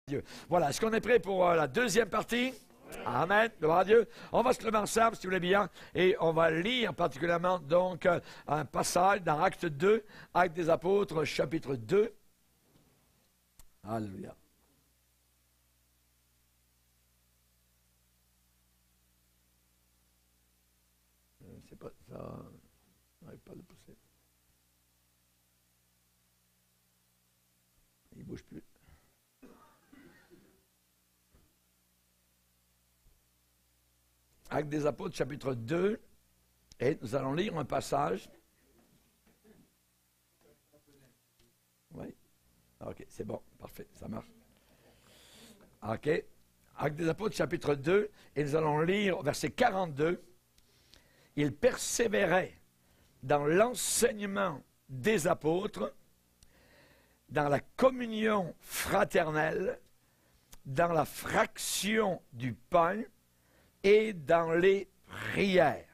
Dieu. Voilà, est-ce qu'on est prêt pour la deuxième partie? Amen, gloire à Dieu. On va se lever ensemble, si vous voulez bien, et on va lire particulièrement donc un passage dans Acte 2, Actes des Apôtres, chapitre 2. Alléluia. C'est pas ça. N'arrive pas à le pousser. Il ne bouge plus. Actes des Apôtres, chapitre 2, et nous allons lire un passage. Oui. OK, c'est bon, parfait, ça marche. OK. Actes des Apôtres, chapitre 2, et nous allons lire verset 42. Il persévérait dans l'enseignement des apôtres, dans la communion fraternelle, dans la fraction du pain, et dans les prières.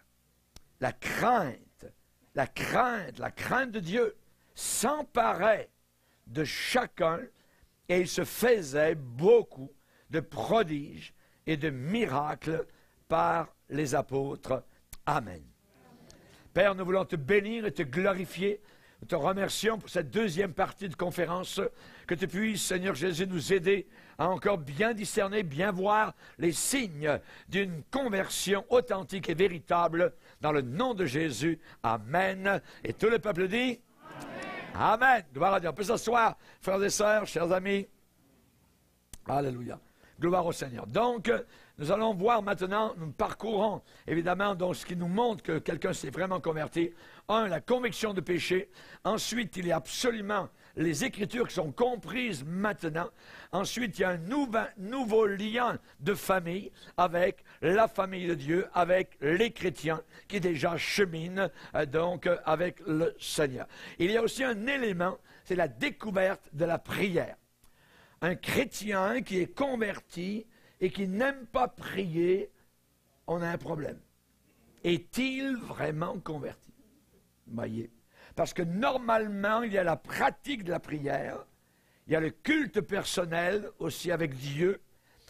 La crainte de Dieu s'emparait de chacun et il se faisait beaucoup de prodiges et de miracles par les apôtres. Amen. Père, nous voulons te bénir et te glorifier. Nous te remercions pour cette deuxième partie de conférence. Que tu puisses, Seigneur Jésus, nous aider à encore bien discerner, bien voir les signes d'une conversion authentique et véritable dans le nom de Jésus. Amen. Et tout le peuple dit? Amen. Amen. Gloire à Dieu. On peut s'asseoir, frères et sœurs, chers amis. Alléluia. Gloire au Seigneur. Donc, nous allons voir maintenant, nous parcourons évidemment donc ce qui nous montre que quelqu'un s'est vraiment converti. Un, la conviction de péché. Ensuite, il y a absolument les Écritures qui sont comprises maintenant. Ensuite, il y a un nouveau lien de famille avec la famille de Dieu, avec les chrétiens qui déjà cheminent donc avec le Seigneur. Il y a aussi un élément, c'est la découverte de la prière. Un chrétien qui est converti et qui n'aime pas prier, on a un problème. Est-il vraiment converti? Voyez. Parce que normalement, il y a la pratique de la prière, il y a le culte personnel aussi avec Dieu.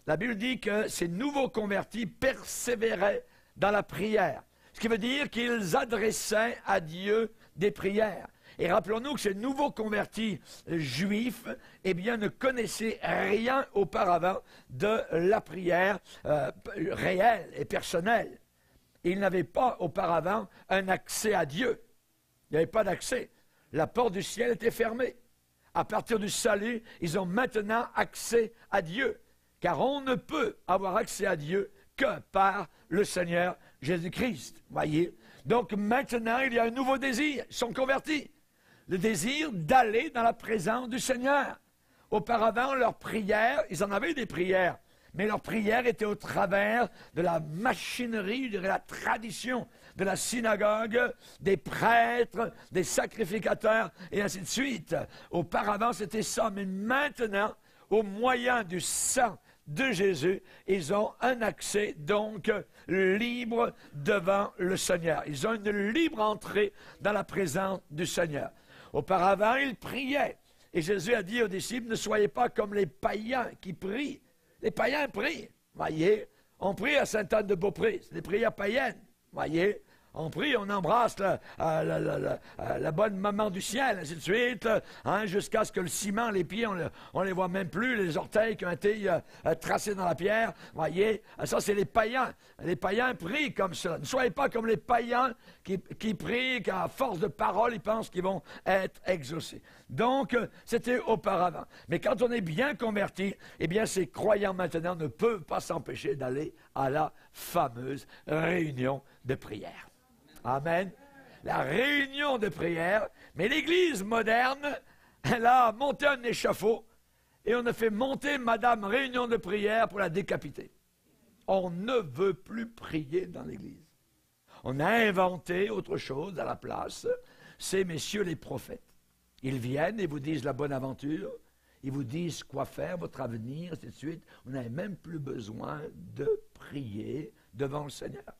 La Bible dit que ces nouveaux convertis persévéraient dans la prière. Ce qui veut dire qu'ils adressaient à Dieu des prières. Et rappelons-nous que ces nouveaux convertis juifs, eh bien, ne connaissaient rien auparavant de la prière réelle et personnelle. Ils n'avaient pas auparavant un accès à Dieu. Il n'y avait pas d'accès. La porte du ciel était fermée. À partir du salut, ils ont maintenant accès à Dieu. Car on ne peut avoir accès à Dieu que par le Seigneur Jésus-Christ. Voyez? Donc maintenant, il y a un nouveau désir. Ils sont convertis. Le désir d'aller dans la présence du Seigneur. Auparavant, leurs prières, ils en avaient des prières, mais leurs prières étaient au travers de la machinerie, de la tradition, de la synagogue, des prêtres, des sacrificateurs, et ainsi de suite. Auparavant, c'était ça, mais maintenant, au moyen du sang de Jésus, ils ont un accès donc libre devant le Seigneur. Ils ont une libre entrée dans la présence du Seigneur. Auparavant, ils priaient. Et Jésus a dit aux disciples, ne soyez pas comme les païens qui prient. Les païens prient. Voyez, on prie à Sainte-Anne-de-Beaupré. C'est des prières païennes. Voyez, on prie, on embrasse la bonne maman du ciel, ainsi de suite, hein, jusqu'à ce que le ciment, les pieds, on les voit même plus, les orteils qui ont été tracés dans la pierre. Voyez, ça c'est les païens. Les païens prient comme cela. Ne soyez pas comme les païens qui prient, qu'à force de parole, ils pensent qu'ils vont être exaucés. Donc, c'était auparavant. Mais quand on est bien converti, eh bien, ces croyants maintenant ne peuvent pas s'empêcher d'aller à la fameuse réunion de prière. Amen. La réunion de prière. Mais l'Église moderne, elle a monté un échafaud et on a fait monter Madame Réunion de prière pour la décapiter. On ne veut plus prier dans l'Église. On a inventé autre chose à la place. C'est messieurs les prophètes. Ils viennent et vous disent la bonne aventure. Ils vous disent quoi faire, votre avenir, ainsi de suite. On n'a même plus besoin de prier devant le Seigneur.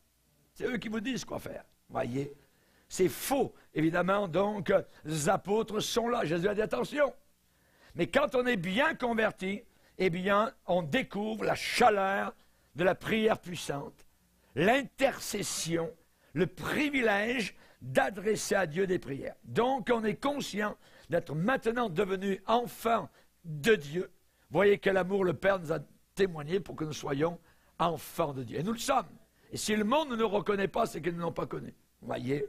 C'est eux qui vous disent quoi faire. Voyez, c'est faux. Évidemment, donc, les apôtres sont là. Jésus a dit attention. Mais quand on est bien converti, eh bien, on découvre la chaleur de la prière puissante, l'intercession, le privilège d'adresser à Dieu des prières. Donc, on est conscient d'être maintenant devenu enfant de Dieu. Voyez quel amour le Père nous a témoigné pour que nous soyons enfants de Dieu. Et nous le sommes. Et si le monde ne nous reconnaît pas, c'est qu'ils ne l'ont pas connu. Voyez?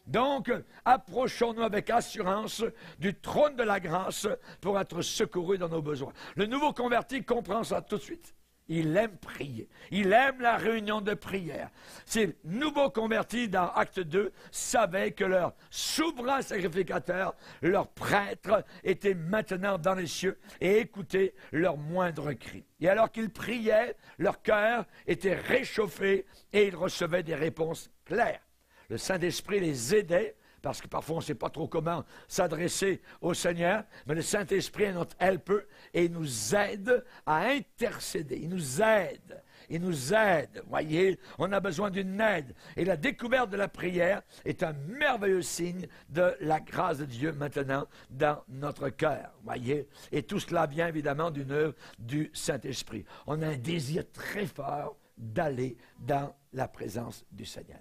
Donc, approchons-nous avec assurance du trône de la grâce pour être secourus dans nos besoins. Le nouveau converti comprend ça tout de suite. Il aime prier. Il aime la réunion de prière. Ces nouveaux convertis dans Acte 2 savaient que leur souverain sacrificateur, leur prêtre, était maintenant dans les cieux et écoutait leurs moindres cris. Et alors qu'ils priaient, leur cœur était réchauffé et ils recevaient des réponses claires. Le Saint-Esprit les aidait, parce que parfois on ne sait pas trop comment s'adresser au Seigneur, mais le Saint-Esprit est notre helper et il nous aide à intercéder. Il nous aide. Voyez, on a besoin d'une aide. Et la découverte de la prière est un merveilleux signe de la grâce de Dieu maintenant dans notre cœur. Voyez, et tout cela vient évidemment d'une œuvre du Saint-Esprit. On a un désir très fort d'aller dans la présence du Seigneur.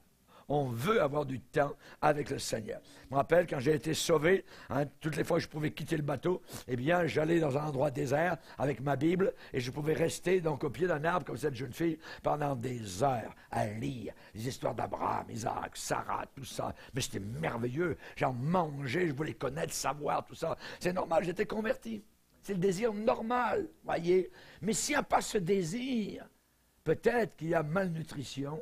On veut avoir du temps avec le Seigneur. Je me rappelle quand j'ai été sauvé, toutes les fois que je pouvais quitter le bateau, eh bien, j'allais dans un endroit désert avec ma Bible et je pouvais rester donc au pied d'un arbre comme cette jeune fille pendant des heures à lire les histoires d'Abraham, Isaac, Sarah, tout ça. Mais c'était merveilleux. J'en mangeais, je voulais connaître, savoir tout ça. C'est normal, j'étais converti. C'est le désir normal, voyez. Mais s'il n'y a pas ce désir, peut-être qu'il y a malnutrition.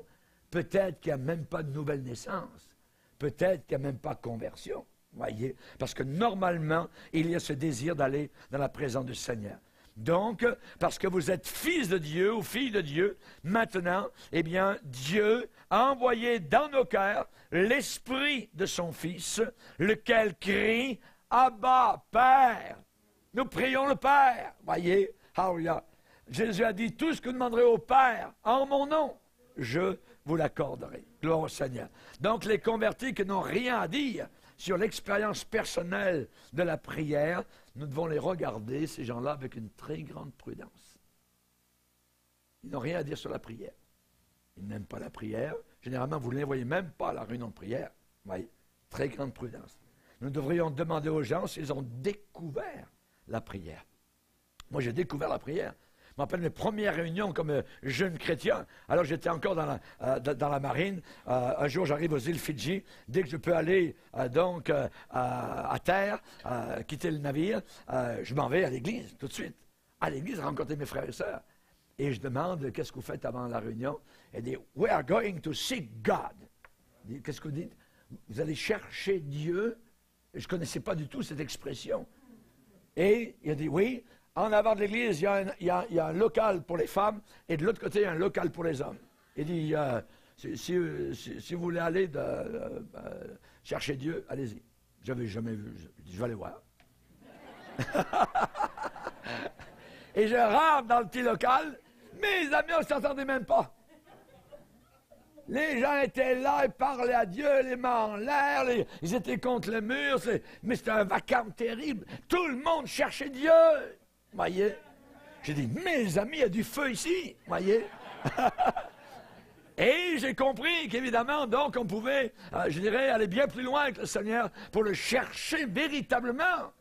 Peut-être qu'il n'y a même pas de nouvelle naissance. Peut-être qu'il n'y a même pas de conversion. Voyez? Parce que normalement, il y a ce désir d'aller dans la présence du Seigneur. Donc, parce que vous êtes fils de Dieu ou fille de Dieu, maintenant, eh bien, Dieu a envoyé dans nos cœurs l'Esprit de son Fils, lequel crie « Abba, Père ». Nous prions le Père. Voyez? Alléluia. Jésus a dit « Tout ce que vous demanderez au Père en mon nom, je vous l'accorderai. » Gloire au Seigneur. Donc, les convertis qui n'ont rien à dire sur l'expérience personnelle de la prière, nous devons les regarder, ces gens-là, avec une très grande prudence. Ils n'ont rien à dire sur la prière. Ils n'aiment pas la prière. Généralement, vous ne les voyez même pas à la réunion de prière. Vous voyez, très grande prudence. Nous devrions demander aux gens s'ils ont découvert la prière. Moi, j'ai découvert la prière. Je me rappelle mes premières réunions comme jeune chrétien. Alors, j'étais encore dans la marine. Un jour, j'arrive aux îles Fidji. Dès que je peux aller à terre, quitter le navire, je m'en vais à l'église tout de suite. À l'église, rencontrer mes frères et sœurs. Et je demande, qu'est-ce que vous faites avant la réunion? Elle dit, we are going to seek God. Qu'est-ce que vous dites? Vous allez chercher Dieu. Je ne connaissais pas du tout cette expression. Et il a dit, oui. En avant de l'église, il y a un local pour les femmes et de l'autre côté, il y a un local pour les hommes. Il dit, si vous voulez aller chercher Dieu, allez-y. Je n'avais jamais vu. Je dis, je vais aller voir. Et je rentre dans le petit local. Mes amis, on ne s'entendait même pas. Les gens étaient là, ils parlaient à Dieu, les mains en l'air, ils étaient contre le mur. Mais c'était un vacarme terrible. Tout le monde cherchait Dieu. Voyez? J'ai dit, mes amis, il y a du feu ici. Voyez? Et j'ai compris qu'évidemment, donc, on pouvait, je dirais, aller bien plus loin avec le Seigneur pour le chercher véritablement.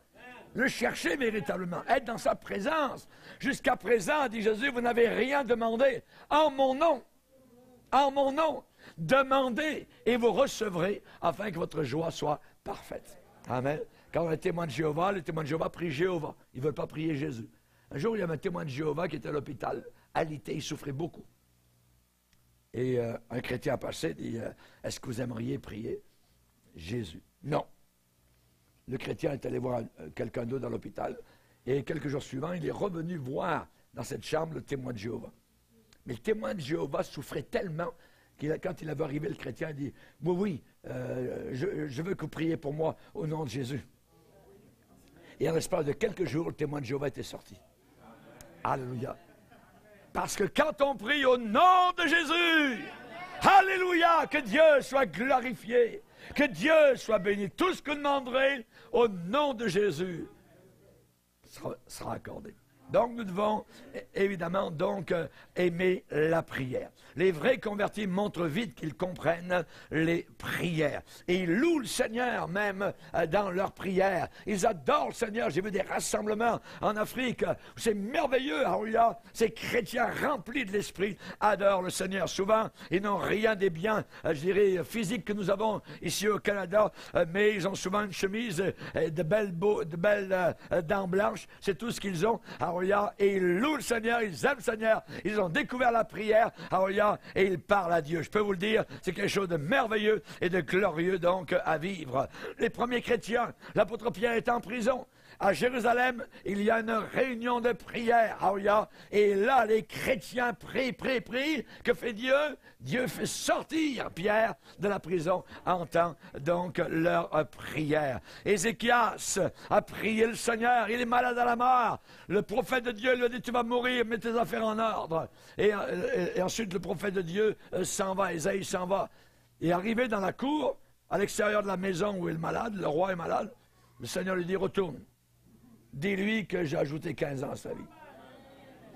Le chercher véritablement, être dans sa présence. Jusqu'à présent, dit Jésus, vous n'avez rien demandé en mon nom. En mon nom. Demandez et vous recevrez afin que votre joie soit parfaite. Amen. Quand on est témoin de Jéhovah, les témoins de Jéhovah prient Jéhovah. Ils ne veulent pas prier Jésus. Un jour, il y avait un témoin de Jéhovah qui était à l'hôpital, alité, il souffrait beaucoup. Et un chrétien a passé, dit, est-ce que vous aimeriez prier Jésus? Non. Le chrétien est allé voir quelqu'un d'autre dans l'hôpital, et quelques jours suivants, il est revenu voir dans cette chambre le témoin de Jéhovah. Mais le témoin de Jéhovah souffrait tellement quand il avait arrivé, le chrétien a dit, oui, je veux que vous priez pour moi au nom de Jésus. Et en l'espace de quelques jours, le témoin de Jéhovah était sorti. Alléluia. Parce que quand on prie au nom de Jésus, alléluia, que Dieu soit glorifié, que Dieu soit béni. Tout ce que vous demanderez au nom de Jésus sera accordé. Donc, nous devons évidemment donc aimer la prière. Les vrais convertis montrent vite qu'ils comprennent les prières. Et ils louent le Seigneur même dans leurs prières. Ils adorent le Seigneur. J'ai vu des rassemblements en Afrique. C'est merveilleux. Alléluia. Ces chrétiens remplis de l'Esprit adorent le Seigneur. Souvent, ils n'ont rien des biens, je dirais, physiques que nous avons ici au Canada, mais ils ont souvent une chemise, de belles dents blanches. C'est tout ce qu'ils ont. Alléluia. Et ils louent le Seigneur. Ils aiment le Seigneur. Ils ont découvert la prière. Alléluia. Et ils parlent à Dieu. Je peux vous le dire, c'est quelque chose de merveilleux et de glorieux donc à vivre. Les premiers chrétiens, l'apôtre Pierre est en prison. À Jérusalem, il y a une réunion de prière. Alléluia. Et là, les chrétiens prient. Que fait Dieu? Dieu fait sortir Pierre de la prison, entend donc leur prière. Ézéchias a prié le Seigneur, il est malade à la mort. Le prophète de Dieu lui a dit, tu vas mourir, mets tes affaires en ordre. Et ensuite, le prophète de Dieu s'en va, Ésaïe s'en va. Et arrivé dans la cour, à l'extérieur de la maison où est le malade, le roi est malade, le Seigneur lui dit, retourne. Dis-lui que j'ai ajouté 15 ans à sa vie.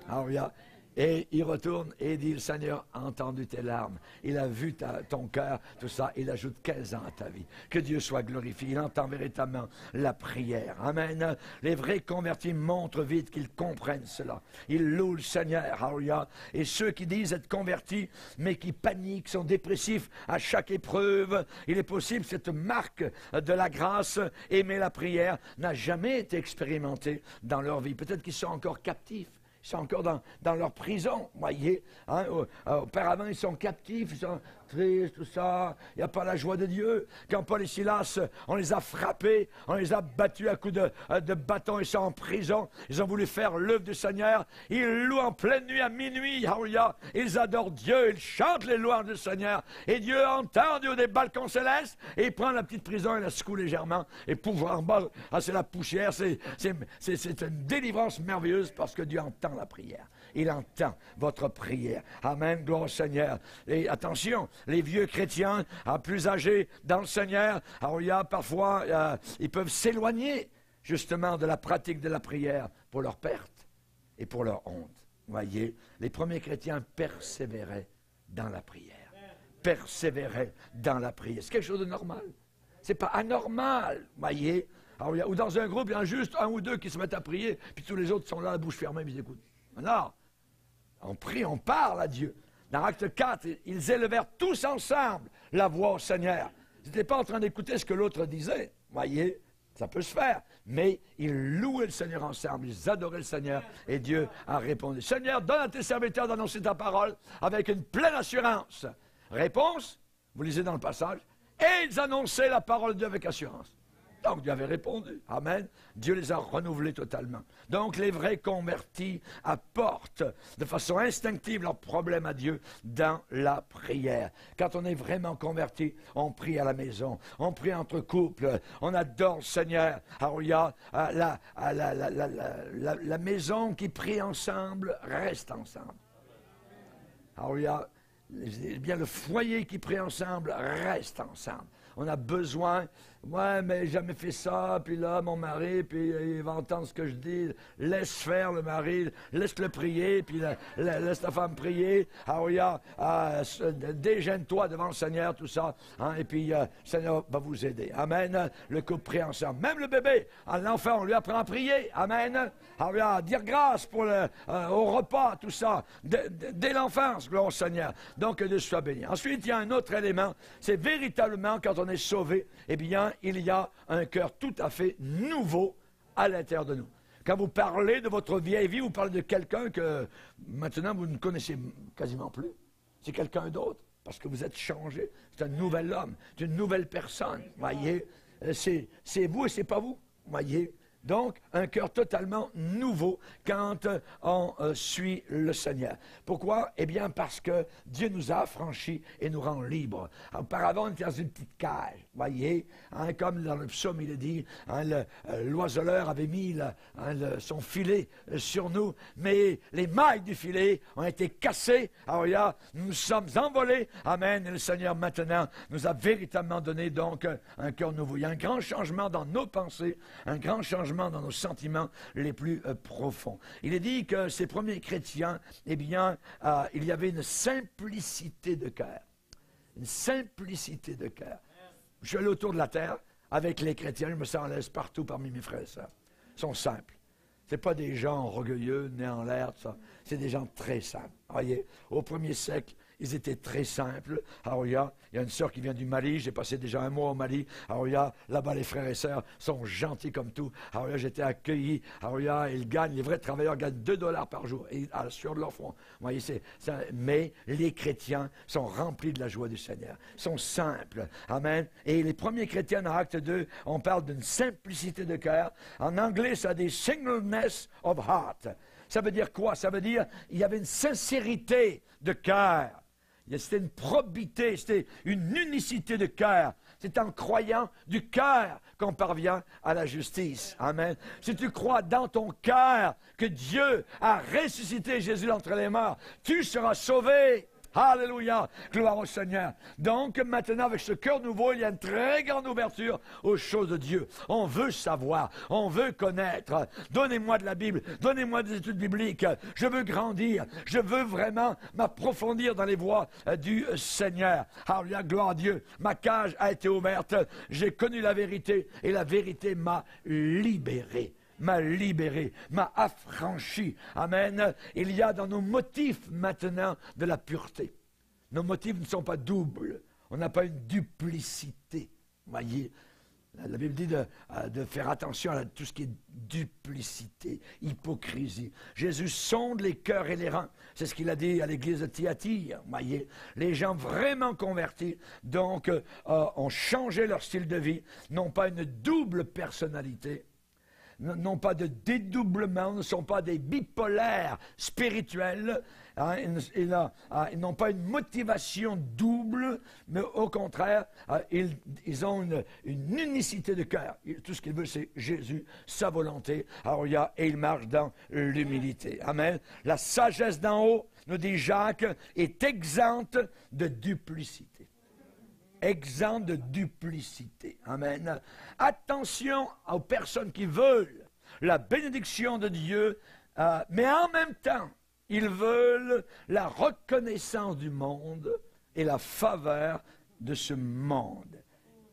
Alléluia. Et il retourne et dit, le Seigneur a entendu tes larmes. Il a vu ton cœur, tout ça. Il ajoute 15 ans à ta vie. Que Dieu soit glorifié. Il entend véritablement la prière. Amen. Les vrais convertis montrent vite qu'ils comprennent cela. Ils louent le Seigneur. Alléluia. Et ceux qui disent être convertis, mais qui paniquent, sont dépressifs à chaque épreuve, il est possible, cette marque de la grâce, aimer la prière, n'a jamais été expérimentée dans leur vie. Peut-être qu'ils sont encore captifs. Ils sont encore dans leur prison, voyez. Hein? Auparavant, ils sont captifs, ils sont tristes, tout ça. Il n'y a pas la joie de Dieu. Quand Paul et Silas, on les a frappés, on les a battus à coups de bâton, ils sont en prison. Ils ont voulu faire l'œuvre du Seigneur. Ils louent en pleine nuit, à minuit. Alléluia. Ils adorent Dieu, ils chantent les louanges du Seigneur. Et Dieu entend Dieu des balcons célestes et il prend la petite prison et la secoue légèrement. Et pouf, en bas, c'est la poussière. C'est une délivrance merveilleuse parce que Dieu entend la prière. Il entend votre prière. Amen, gloire au Seigneur. Et attention, les vieux chrétiens, plus âgés dans le Seigneur, alors il y a parfois, ils peuvent s'éloigner justement de la pratique de la prière pour leur perte et pour leur honte. Voyez, les premiers chrétiens persévéraient dans la prière. Persévéraient dans la prière. C'est quelque chose de normal. C'est pas anormal, voyez. Alors, ou dans un groupe, il y en a juste un ou deux qui se mettent à prier, puis tous les autres sont là, la bouche fermée, puis ils écoutent. Non, on prie, on parle à Dieu. Dans Acte 4, ils élevèrent tous ensemble la voix au Seigneur. Ils n'étaient pas en train d'écouter ce que l'autre disait, voyez, ça peut se faire. Mais ils louaient le Seigneur ensemble, ils adoraient le Seigneur, et Dieu a répondu. Seigneur, donne à tes serviteurs d'annoncer ta parole avec une pleine assurance. Réponse, vous lisez dans le passage, et ils annonçaient la parole de Dieu avec assurance. Donc Dieu avait répondu. Amen. Dieu les a renouvelés totalement. Donc les vrais convertis apportent de façon instinctive leurs problèmes à Dieu dans la prière. Quand on est vraiment converti, on prie à la maison, on prie entre couples, on adore le Seigneur. Alors il y a la maison qui prie ensemble reste ensemble. Alors il y a bien le foyer qui prie ensemble reste ensemble. On a besoin, ouais, mais j'ai jamais fait ça, puis là, mon mari, puis il va entendre ce que je dis. Laisse faire le mari, laisse-le prier, puis laisse ta femme prier. Alors, il y a, dégêne-toi devant le Seigneur, tout ça, hein, et puis le Seigneur va vous aider. Amen. Le couple prie ensemble. Même le bébé, l'enfant, on lui apprend à prier. Amen. Alors, il y a à dire grâce pour au repas, tout ça, dès l'enfance, gloire au Seigneur. Donc, que Dieu soit béni. Ensuite, il y a un autre élément, c'est véritablement quand on est sauvé, eh bien, il y a un cœur tout à fait nouveau à l'intérieur de nous. Quand vous parlez de votre vieille vie, vous parlez de quelqu'un que maintenant vous ne connaissez quasiment plus. C'est quelqu'un d'autre, parce que vous êtes changé. C'est un nouvel homme, c'est une nouvelle personne. Voyez, c'est vous et c'est pas vous. Voyez. Donc, un cœur totalement nouveau quand on suit le Seigneur. Pourquoi? Eh bien, parce que Dieu nous a affranchis et nous rend libres. Auparavant, on était dans une petite cage, voyez, hein, comme dans le psaume, il est dit, hein, l'oiseleur avait mis son filet sur nous, mais les mailles du filet ont été cassées. Alors, là, nous sommes envolés. Amen. Et le Seigneur, maintenant, nous a véritablement donné donc un cœur nouveau. Il y a un grand changement dans nos pensées, un grand changement changement dans nos sentiments les plus profonds. Il est dit que ces premiers chrétiens, eh bien, il y avait une simplicité de cœur. Une simplicité de cœur. Je suis allé autour de la terre avec les chrétiens, je me sens à l'aise partout parmi mes frères et sœurs. Ils sont simples. Ce n'est pas des gens orgueilleux, nés en l'air, tout ça. C'est des gens très simples. Voyez, au premier siècle, ils étaient très simples. Alors, il y a une sœur qui vient du Mali. J'ai passé déjà un mois au Mali. Alors, là-bas, les frères et sœurs sont gentils comme tout. Alors, j'étais accueilli. Alors, ils gagnent, les vrais travailleurs gagnent $2 par jour sur leur front. Vous voyez, mais les chrétiens sont remplis de la joie du Seigneur. Ils sont simples. Amen. Et les premiers chrétiens, dans Acte 2, on parle d'une simplicité de cœur. En anglais, ça dit singleness of heart. Ça veut dire quoi? Ça veut dire qu'il y avait une sincérité de cœur. C'était une probité, c'était une unicité de cœur. C'est en croyant du cœur qu'on parvient à la justice. Amen. Si tu crois dans ton cœur que Dieu a ressuscité Jésus d'entre les morts, tu seras sauvé. Alléluia, gloire au Seigneur. Donc maintenant, avec ce cœur nouveau, il y a une très grande ouverture aux choses de Dieu. On veut savoir, on veut connaître. Donnez-moi de la Bible, donnez-moi des études bibliques. Je veux grandir, je veux vraiment m'approfondir dans les voies du Seigneur. Alléluia, gloire à Dieu. Ma cage a été ouverte, j'ai connu la vérité et la vérité m'a libéré. M'a libéré, m'a affranchi. Amen. Il y a dans nos motifs maintenant de la pureté. Nos motifs ne sont pas doubles. On n'a pas une duplicité. Voyez, la Bible dit de faire attention à tout ce qui est duplicité, hypocrisie. Jésus sonde les cœurs et les reins. C'est ce qu'il a dit à l'église de Thyatire. Voyez, les gens vraiment convertis, donc, ont changé leur style de vie, n'ont pas une double personnalité, n'ont pas de dédoublement, ne sont pas des bipolaires spirituels, hein, ils n'ont pas une motivation double, mais au contraire, ils ont une unicité de cœur. Tout ce qu'ils veulent, c'est Jésus, sa volonté, et ils marchent dans l'humilité. Amen. La sagesse d'en haut, nous dit Jacques, est exempte de duplicité. Exempt de duplicité. Amen. Attention aux personnes qui veulent la bénédiction de Dieu, mais en même temps, ils veulent la reconnaissance du monde et la faveur de ce monde.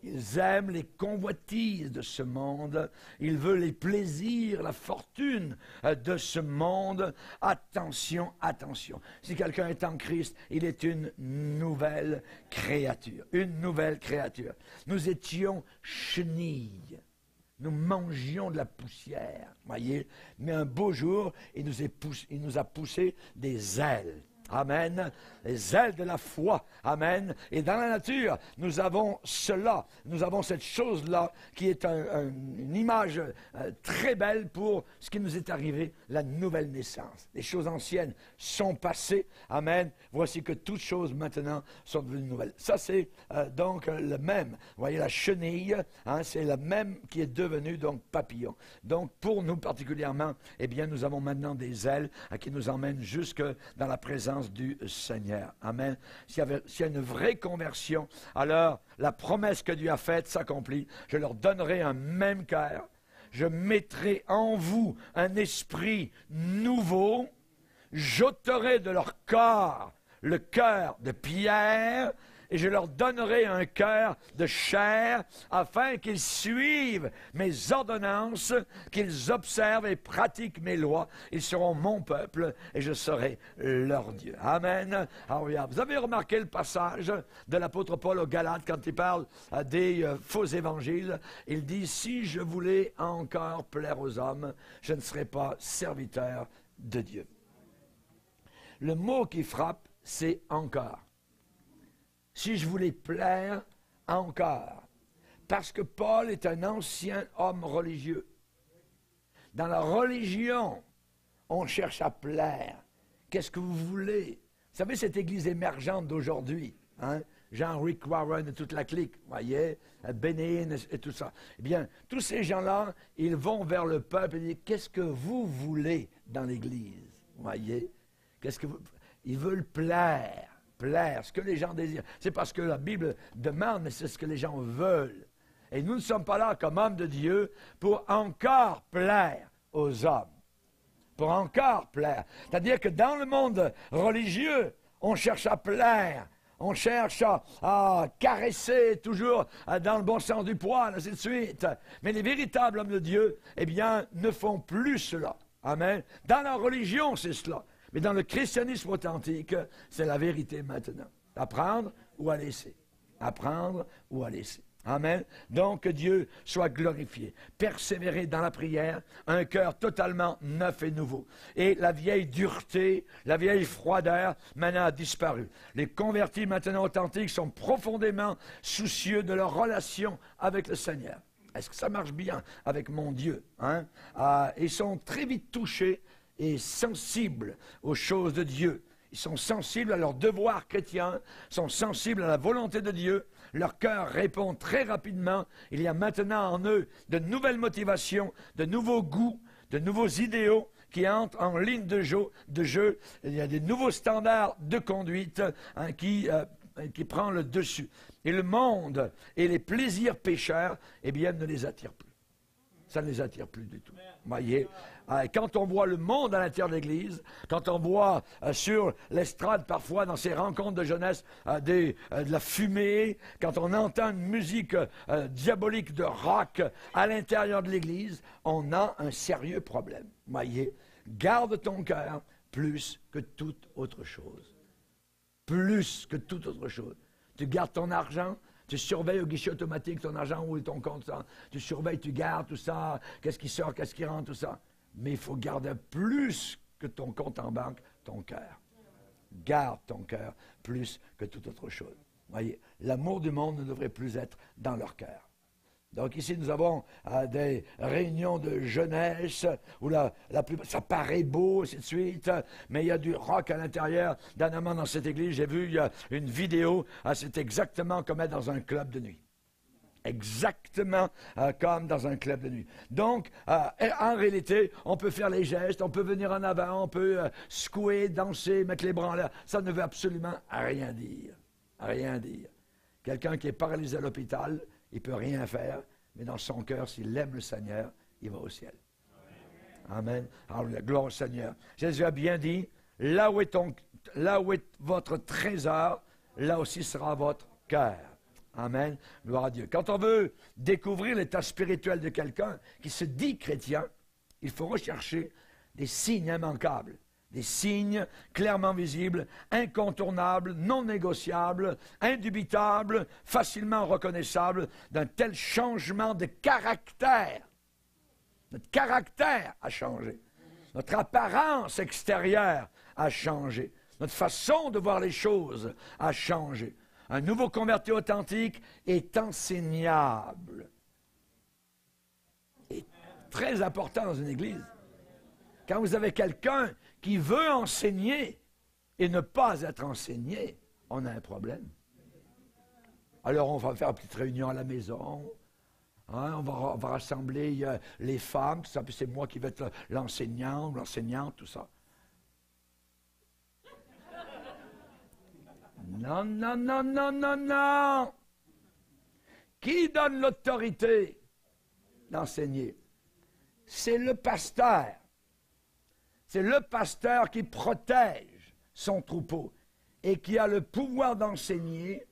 Ils aiment les convoitises de ce monde. Ils veulent les plaisirs, la fortune de ce monde. Attention, attention. Si quelqu'un est en Christ, il est une nouvelle créature. Une nouvelle créature. Nous étions chenilles. Nous mangions de la poussière. Voyez, mais un beau jour, il nous a poussé des ailes. Amen. Les ailes de la foi. Amen. Et dans la nature, nous avons cela. Nous avons cette chose-là qui est une image très belle pour ce qui nous est arrivé, la nouvelle naissance. Les choses anciennes sont passées. Amen. Voici que toutes choses maintenant sont devenues nouvelles. Ça, c'est donc le même. Vous voyez, la chenille, hein, c'est la même qui est devenue donc papillon. Donc, pour nous particulièrement, eh bien, nous avons maintenant des ailes qui nous emmènent jusque dans la présence du Seigneur. Amen. S'il y a une vraie conversion, alors la promesse que Dieu a faite s'accomplit. Je leur donnerai un même cœur. Je mettrai en vous un esprit nouveau. J'ôterai de leur corps le cœur de pierre et je leur donnerai un cœur de chair, afin qu'ils suivent mes ordonnances, qu'ils observent et pratiquent mes lois. Ils seront mon peuple, et je serai leur Dieu. Amen. Alors, vous avez remarqué le passage de l'apôtre Paul aux Galates, quand il parle des faux évangiles. Il dit, si je voulais encore plaire aux hommes, je ne serais pas serviteur de Dieu. Le mot qui frappe, c'est encore. Si je voulais plaire encore. Parce que Paul est un ancien homme religieux. Dans la religion, on cherche à plaire. Qu'est-ce que vous voulez? Vous savez, cette église émergente d'aujourd'hui, hein? Jean-Rick Warren et toute la clique, vous voyez, Bénin et tout ça. Eh bien, tous ces gens-là, ils vont vers le peuple et disent, qu'est-ce que vous voulez dans l'église? Vous voyez? Ils veulent plaire. Plaire, ce que les gens désirent. C'est parce que la Bible demande, mais c'est ce que les gens veulent. Et nous ne sommes pas là comme hommes de Dieu pour encore plaire aux hommes. Pour encore plaire. C'est-à-dire que dans le monde religieux, on cherche à plaire. On cherche à caresser toujours dans le bon sens du poil, ainsi de suite. Mais les véritables hommes de Dieu, eh bien, ne font plus cela. Amen. Dans la religion, c'est cela. Mais dans le christianisme authentique, c'est la vérité maintenant. À prendre ou à laisser. À prendre ou à laisser. Amen. Donc, que Dieu soit glorifié. Persévérer dans la prière, un cœur totalement neuf et nouveau. Et la vieille dureté, la vieille froideur, maintenant a disparu. Les convertis maintenant authentiques sont profondément soucieux de leur relation avec le Seigneur. Est-ce que ça marche bien avec mon Dieu? Hein? Ils sont très vite touchés et sensibles aux choses de Dieu. Ils sont sensibles à leurs devoirs chrétiens, sont sensibles à la volonté de Dieu. Leur cœur répond très rapidement. Il y a maintenant en eux de nouvelles motivations, de nouveaux goûts, de nouveaux idéaux qui entrent en ligne de jeu. Il y a des nouveaux standards de conduite qui prend le dessus. Et le monde et les plaisirs pécheurs, eh bien, ne les attirent plus. Ça ne les attire plus du tout. Voyez, quand on voit le monde à l'intérieur de l'Église, quand on voit sur l'estrade parfois dans ces rencontres de jeunesse de la fumée, quand on entend une musique diabolique de rock à l'intérieur de l'Église, on a un sérieux problème. Voyez, garde ton cœur plus que toute autre chose. Plus que toute autre chose. Tu gardes ton argent. Tu surveilles au guichet automatique ton argent, où est ton compte, ça. Tu surveilles, tu gardes tout ça, qu'est-ce qui sort, qu'est-ce qui rentre, tout ça. Mais il faut garder plus que ton compte en banque, ton cœur. Garde ton cœur plus que toute autre chose. Voyez, l'amour du monde ne devrait plus être dans leur cœur. Donc ici, nous avons des réunions de jeunesse où ça paraît beau, ainsi de suite, mais il y a du rock à l'intérieur. Dernièrement, dans cette église, j'ai vu une vidéo, c'est exactement comme être dans un club de nuit. Exactement comme dans un club de nuit. Donc, en réalité, on peut faire les gestes, on peut venir en avant, on peut secouer, danser, mettre les bras en l'air. Ça ne veut absolument rien dire. Rien dire. Quelqu'un qui est paralysé à l'hôpital, il ne peut rien faire, mais dans son cœur, s'il aime le Seigneur, il va au ciel. Amen. Amen. Gloire au Seigneur. Jésus a bien dit, là où est votre trésor, là aussi sera votre cœur. Amen. Gloire à Dieu. Quand on veut découvrir l'état spirituel de quelqu'un qui se dit chrétien, il faut rechercher des signes immanquables. Des signes clairement visibles, incontournables, non négociables, indubitables, facilement reconnaissables d'un tel changement de caractère. Notre caractère a changé. Notre apparence extérieure a changé. Notre façon de voir les choses a changé. Un nouveau converti authentique est enseignable. C'est très important dans une église. Quand vous avez quelqu'un qui veut enseigner et ne pas être enseigné, on a un problème. Alors on va faire une petite réunion à la maison, hein, on va rassembler les femmes, tout ça, puis c'est moi qui vais être l'enseignant ou l'enseignante, tout ça. Non, non, non, non, non, non. Qui donne l'autorité d'enseigner? C'est le pasteur. C'est le pasteur qui protège son troupeau et qui a le pouvoir d'enseigner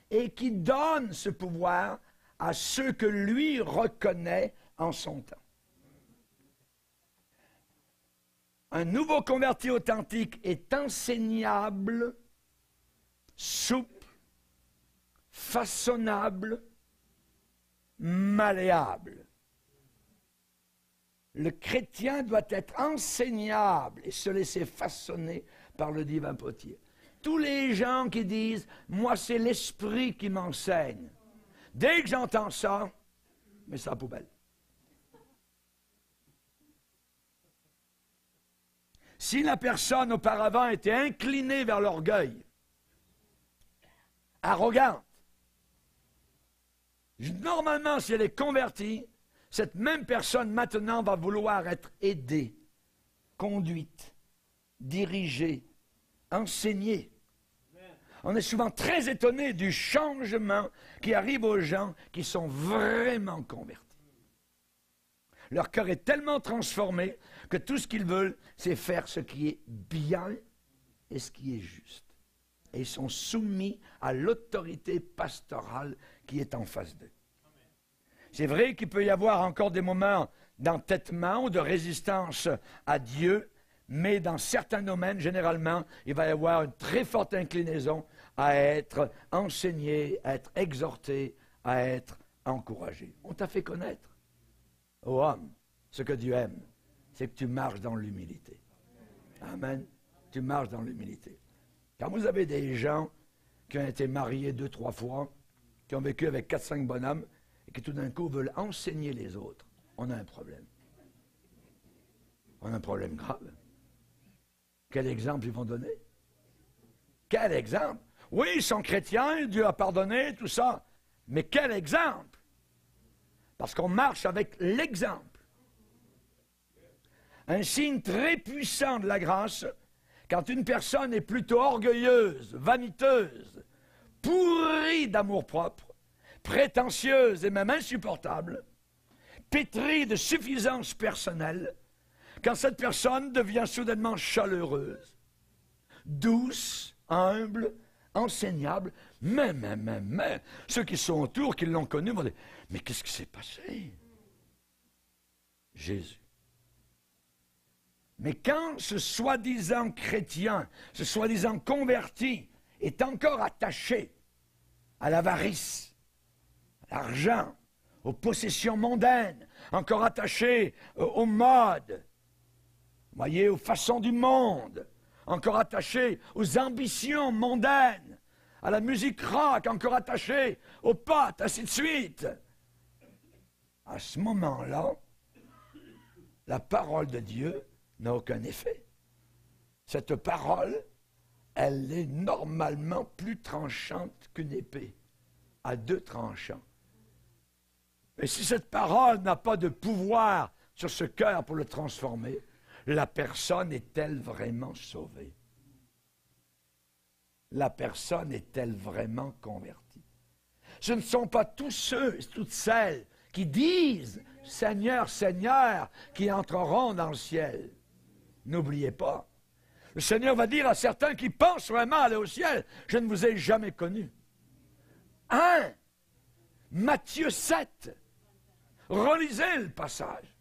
et qui donne ce pouvoir à ceux que lui reconnaît en son temps. Un nouveau converti authentique est enseignable, souple, façonnable, malléable. Le chrétien doit être enseignable et se laisser façonner par le divin potier. Tous les gens qui disent « moi c'est l'esprit qui m'enseigne », dès que j'entends ça, mais c'est à la poubelle. Si la personne auparavant était inclinée vers l'orgueil, arrogante, normalement si elle est convertie, cette même personne maintenant va vouloir être aidée, conduite, dirigée, enseignée. On est souvent très étonné du changement qui arrive aux gens qui sont vraiment convertis. Leur cœur est tellement transformé que tout ce qu'ils veulent, c'est faire ce qui est bien et ce qui est juste. Et ils sont soumis à l'autorité pastorale qui est en face d'eux. C'est vrai qu'il peut y avoir encore des moments d'entêtement ou de résistance à Dieu, mais dans certains domaines, généralement, il va y avoir une très forte inclinaison à être enseigné, à être exhorté, à être encouragé. On t'a fait connaître, ô homme, ce que Dieu aime, c'est que tu marches dans l'humilité. Amen. Tu marches dans l'humilité. Quand vous avez des gens qui ont été mariés 2-3 fois, qui ont vécu avec 4-5 bonhommes, et qui tout d'un coup veulent enseigner les autres, on a un problème. On a un problème grave. Quel exemple ils vont donner? Quel exemple? Oui, ils sont chrétiens, Dieu a pardonné, tout ça. Mais quel exemple? Parce qu'on marche avec l'exemple. Un signe très puissant de la grâce, quand une personne est plutôt orgueilleuse, vaniteuse, pourrie d'amour-propre, prétentieuse et même insupportable, pétrie de suffisance personnelle, quand cette personne devient soudainement chaleureuse, douce, humble, enseignable, mais, ceux qui sont autour, qui l'ont connu, vont dire, mais qu'est-ce qui s'est passé? Jésus. Mais quand ce soi-disant chrétien, ce soi-disant converti, est encore attaché à l'avarice, à l'argent, aux possessions mondaines, encore attaché aux modes, voyez, aux façons du monde, encore attaché aux ambitions mondaines, à la musique rock, encore attaché aux potes, ainsi de suite. À ce moment-là, la parole de Dieu n'a aucun effet. Cette parole, elle est normalement plus tranchante qu'une épée, à 2 tranchants. Mais si cette parole n'a pas de pouvoir sur ce cœur pour le transformer, la personne est-elle vraiment sauvée? La personne est-elle vraiment convertie? Ce ne sont pas tous ceux et toutes celles qui disent « Seigneur, Seigneur » qui entreront dans le ciel. N'oubliez pas, le Seigneur va dire à certains qui pensent vraiment aller au ciel, « Je ne vous ai jamais connus. » Matthieu 7, relisez le passage.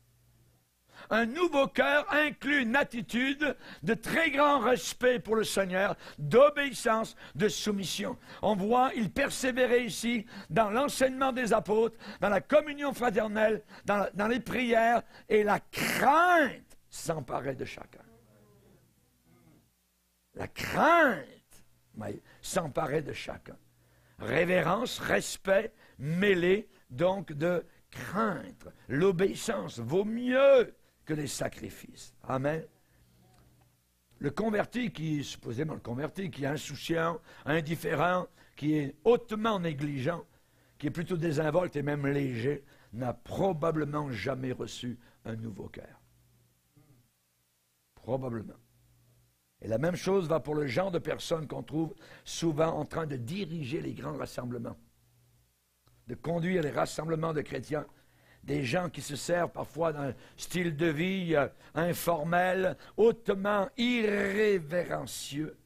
Un nouveau cœur inclut une attitude de très grand respect pour le Seigneur, d'obéissance, de soumission. On voit, il persévérait ici dans l'enseignement des apôtres, dans la communion fraternelle, dans les prières, et la crainte s'emparait de chacun. La crainte s'emparait de chacun. Révérence, respect, mêlé donc de crainte. L'obéissance vaut mieux que les sacrifices. Amen. Le converti, supposément le converti, qui est insouciant, indifférent, qui est hautement négligent, qui est plutôt désinvolte et même léger, n'a probablement jamais reçu un nouveau cœur. Probablement. Et la même chose va pour le genre de personnes qu'on trouve souvent en train de diriger les grands rassemblements, de conduire les rassemblements de chrétiens. Des gens qui se servent parfois d'un style de vie informel, hautement irrévérencieux.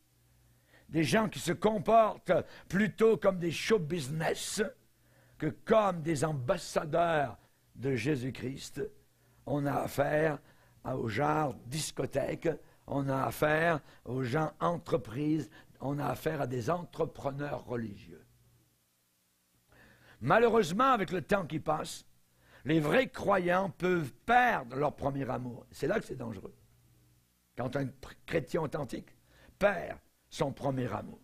Des gens qui se comportent plutôt comme des show business que comme des ambassadeurs de Jésus-Christ. On a affaire aux gens discothèques, on a affaire aux gens entreprises, on a affaire à des entrepreneurs religieux. Malheureusement, avec le temps qui passe, les vrais croyants peuvent perdre leur premier amour. C'est là que c'est dangereux. Quand un chrétien authentique perd son premier amour,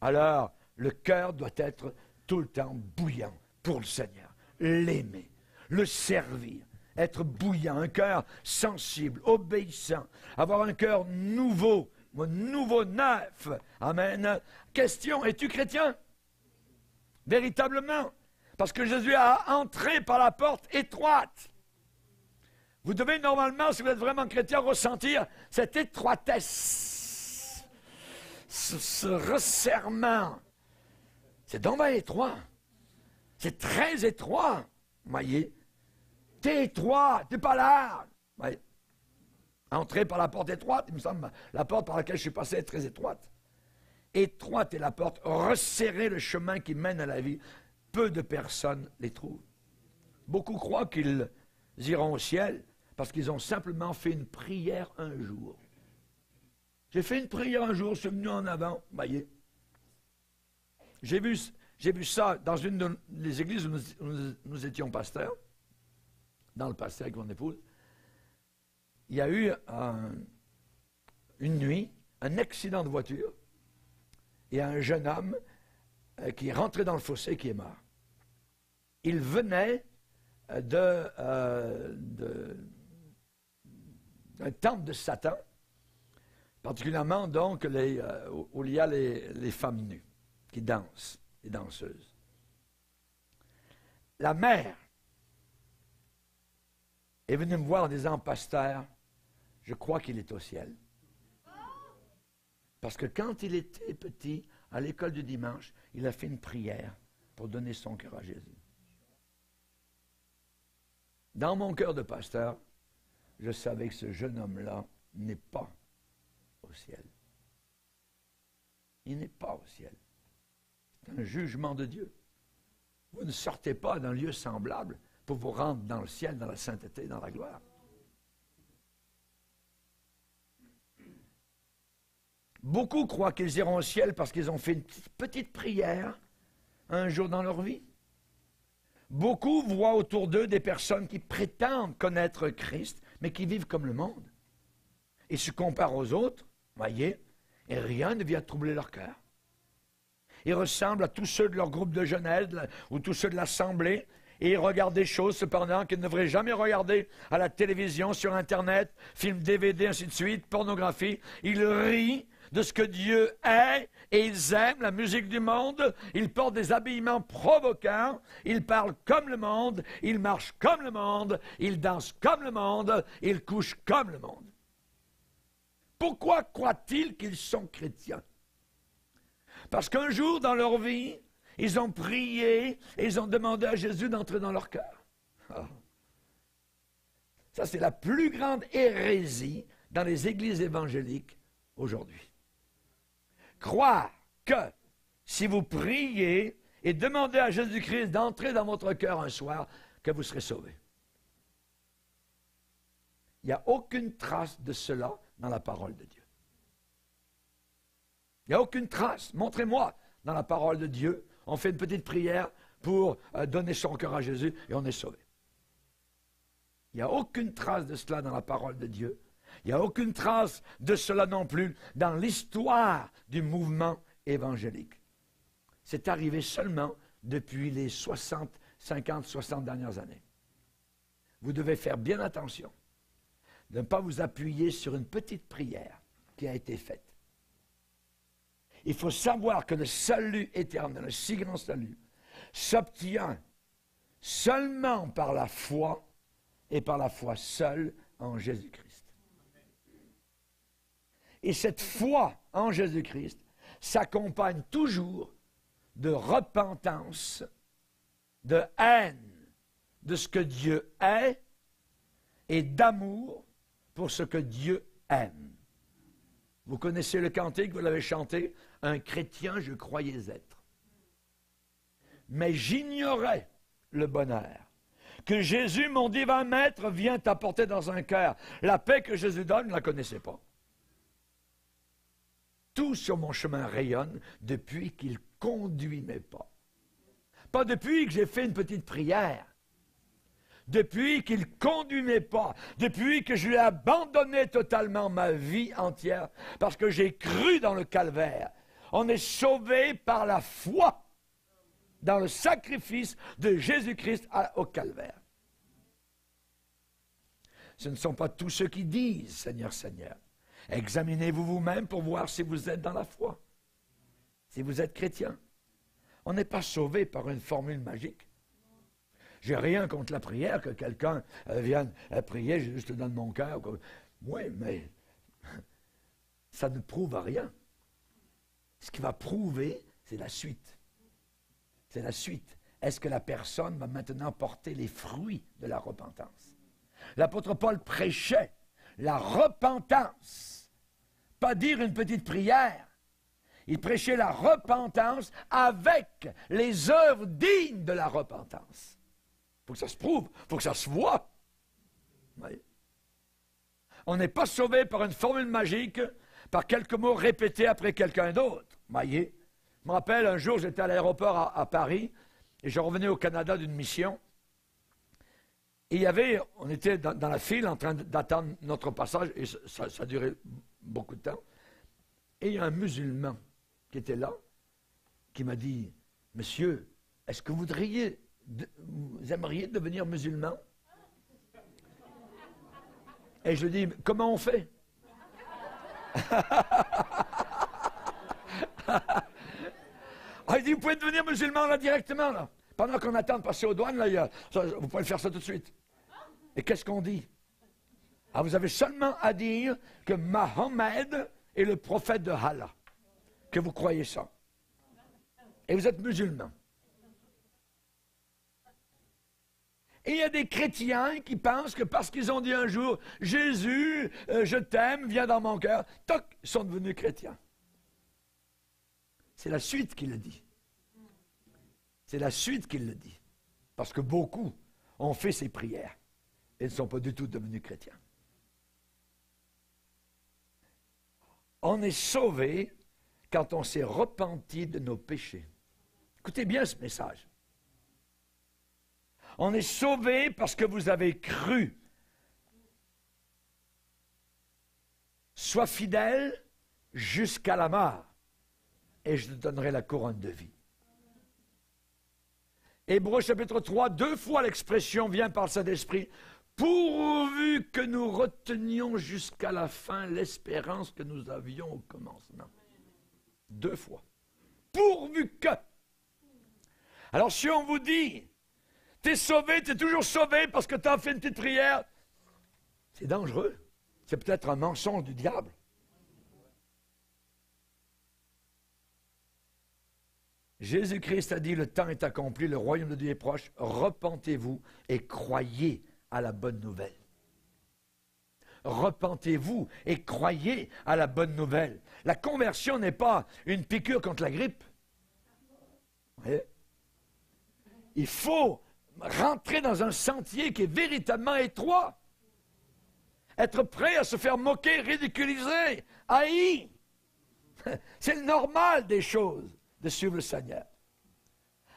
alors le cœur doit être tout le temps bouillant pour le Seigneur, l'aimer, le servir, être bouillant, un cœur sensible, obéissant, avoir un cœur nouveau, neuf. Amen. Question, es-tu chrétien? Véritablement. Parce que Jésus a entré par la porte étroite. Vous devez normalement, si vous êtes vraiment chrétien, ressentir cette étroitesse. ce resserrement, c'est donc bien étroit. C'est très étroit. Vous voyez? T'es étroit, t'es pas large. Oui. Entrer par la porte étroite, il me semble, la porte par laquelle je suis passé est très étroite. Étroite est la porte, resserrer le chemin qui mène à la vie. Peu de personnes les trouvent. Beaucoup croient qu'ils iront au ciel parce qu'ils ont simplement fait une prière un jour. J'ai fait une prière un jour, je suis venu en avant, vous voyez. J'ai vu ça dans une des églises où nous étions pasteurs, dans le pasteur avec mon épouse. Il y a eu une nuit, un accident de voiture, et un jeune homme qui est rentré dans le fossé et qui est mort. Il venait d'un temple de Satan, particulièrement donc où il y a les femmes nues qui dansent, les danseuses. La mère est venue me voir en disant, pasteur, je crois qu'il est au ciel. Parce que quand il était petit, à l'école du dimanche, il a fait une prière pour donner son cœur à Jésus. Dans mon cœur de pasteur, je savais que ce jeune homme-là n'est pas au ciel. Il n'est pas au ciel. C'est un jugement de Dieu. Vous ne sortez pas d'un lieu semblable pour vous rendre dans le ciel, dans la sainteté, dans la gloire. Beaucoup croient qu'ils iront au ciel parce qu'ils ont fait une petite prière un jour dans leur vie. Beaucoup voient autour d'eux des personnes qui prétendent connaître Christ, mais qui vivent comme le monde. Ils se comparent aux autres, voyez, et rien ne vient troubler leur cœur. Ils ressemblent à tous ceux de leur groupe de jeunesse ou tous ceux de l'assemblée, et ils regardent des choses cependant qu'ils ne devraient jamais regarder à la télévision, sur Internet, films DVD, ainsi de suite, pornographie. Ils rient de ce que Dieu est, et ils aiment la musique du monde, ils portent des habillements provocants, ils parlent comme le monde, ils marchent comme le monde, ils dansent comme le monde, ils couchent comme le monde. Pourquoi croient-ils qu'ils sont chrétiens? Parce qu'un jour dans leur vie, ils ont prié et ils ont demandé à Jésus d'entrer dans leur cœur. Oh. Ça, c'est la plus grande hérésie dans les églises évangéliques aujourd'hui. Croire que si vous priez et demandez à Jésus-Christ d'entrer dans votre cœur un soir, que vous serez sauvés. Il n'y a aucune trace de cela dans la parole de Dieu. Il n'y a aucune trace. Montrez-moi dans la parole de Dieu. On fait une petite prière pour donner son cœur à Jésus et on est sauvé. Il n'y a aucune trace de cela dans la parole de Dieu. Il n'y a aucune trace de cela non plus dans l'histoire du mouvement évangélique. C'est arrivé seulement depuis les 50, 60 dernières années. Vous devez faire bien attention de ne pas vous appuyer sur une petite prière qui a été faite. Il faut savoir que le salut éternel, le si grand salut, s'obtient seulement par la foi et par la foi seule en Jésus-Christ. Et cette foi en Jésus-Christ s'accompagne toujours de repentance, de haine de ce que Dieu est et d'amour pour ce que Dieu aime. Vous connaissez le cantique, vous l'avez chanté, « Un chrétien, je croyais être. Mais j'ignorais le bonheur que Jésus, mon divin maître, vient apporter dans un cœur. La paix que Jésus donne, je ne la connaissais pas. Tout sur mon chemin rayonne depuis qu'il conduit mes pas. Pas depuis que j'ai fait une petite prière. Depuis qu'il conduit mes pas, depuis que je lui ai abandonné totalement ma vie entière, parce que j'ai cru dans le calvaire. On est sauvé par la foi dans le sacrifice de Jésus-Christ au calvaire. Ce ne sont pas tous ceux qui disent « Seigneur, Seigneur ». Examinez-vous vous-même pour voir si vous êtes dans la foi, si vous êtes chrétien. On n'est pas sauvé par une formule magique. J'ai rien contre la prière, que quelqu'un vienne prier, je te donne mon cœur. Oui, mais ça ne prouve à rien. Ce qui va prouver, c'est la suite. C'est la suite. Est-ce que la personne va maintenant porter les fruits de la repentance? L'apôtre Paul prêchait la repentance. Pas dire une petite prière. Il prêchait la repentance avec les œuvres dignes de la repentance. Il faut que ça se prouve, il faut que ça se voit. Oui. On n'est pas sauvé par une formule magique, par quelques mots répétés après quelqu'un d'autre. Voyez? Je me rappelle, un jour, j'étais à l'aéroport à Paris, et je revenais au Canada d'une mission. Et on était dans la file en train d'attendre notre passage, et ça a duré beaucoup de temps. Et il y a un musulman qui était là, qui m'a dit, « Monsieur, est-ce que vous aimeriez devenir musulman? » Et je lui dis, « Comment on fait? » Il dit, « Vous pouvez devenir musulman là directement, là. Pendant qu'on attend de passer aux douanes, là, vous pouvez faire ça tout de suite. » Et qu'est-ce qu'on dit? Vous avez seulement à dire que Mohammed est le prophète de Allah. Que vous croyez ça. Et vous êtes musulman. Et il y a des chrétiens qui pensent que parce qu'ils ont dit un jour « Jésus, je t'aime, viens dans mon cœur », toc, ils sont devenus chrétiens. C'est la suite qui le dit. C'est la suite qui le dit. Parce que beaucoup ont fait ces prières et ne sont pas du tout devenus chrétiens. On est sauvé quand on s'est repenti de nos péchés. Écoutez bien ce message. On est sauvé parce que vous avez cru. Sois fidèle jusqu'à la mort, et je te donnerai la couronne de vie. Hébreux chapitre 3, 2 fois l'expression vient par le Saint-Esprit. Pourvu que nous retenions jusqu'à la fin l'espérance que nous avions au commencement. 2 fois. Pourvu que. Alors si on vous dit, t'es sauvé, t'es toujours sauvé parce que t'as fait une petite prière, c'est dangereux. C'est peut-être un mensonge du diable. Jésus-Christ a dit, le temps est accompli, le royaume de Dieu est proche, repentez-vous et croyez à la bonne nouvelle. Repentez-vous et croyez à la bonne nouvelle. La conversion n'est pas une piqûre contre la grippe. Vous voyez? Il faut rentrer dans un sentier qui est véritablement étroit. Être prêt à se faire moquer, ridiculiser, haïr. C'est le normal des choses de suivre le Seigneur.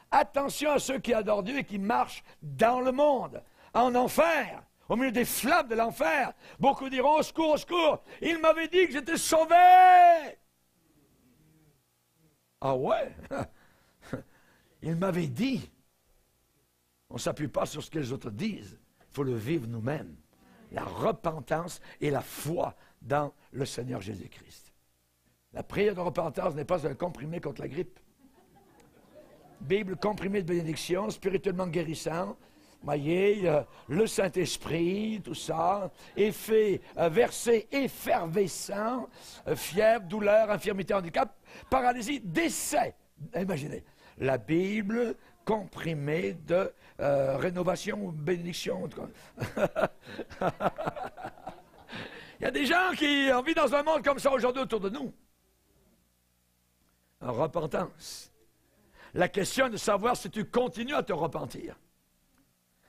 Attention à ceux qui adorent Dieu et qui marchent dans le monde, en enfer, au milieu des flammes de l'enfer. Beaucoup diront, au secours, il m'avait dit que j'étais sauvé. Ah ouais? Il m'avait dit. On ne s'appuie pas sur ce que les autres disent. Il faut le vivre nous-mêmes. La repentance et la foi dans le Seigneur Jésus-Christ. La prière de repentance n'est pas un comprimé contre la grippe. Bible, comprimé de bénédiction, spirituellement guérissant. Voyez, le Saint-Esprit, tout ça, effet, verset effervescent, fièvre, douleur, infirmité, handicap, paralysie, décès. Imaginez, la Bible comprimée de rénovation ou bénédiction. En tout cas. Il y a des gens qui vivent dans un monde comme ça aujourd'hui autour de nous. En repentance. La question est de savoir si tu continues à te repentir.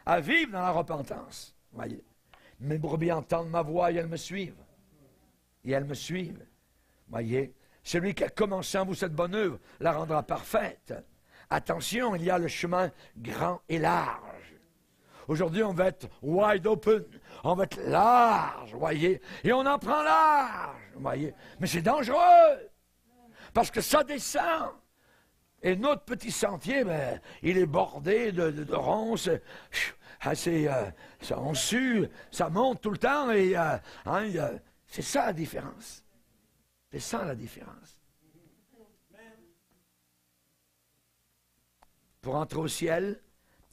À vivre dans la repentance. Voyez. Mes brebis entendent ma voix et elles me suivent. Et elles me suivent. Voyez. Celui qui a commencé en vous cette bonne œuvre la rendra parfaite. Attention, il y a le chemin grand et large. Aujourd'hui, on va être wide open. On va être large, voyez. Et on en prend large, voyez. Mais c'est dangereux. Parce que ça descend. Et notre petit sentier, ben, il est bordé de ronces. On sue, ça monte tout le temps. Et c'est ça la différence. C'est ça la différence. Pour entrer au ciel,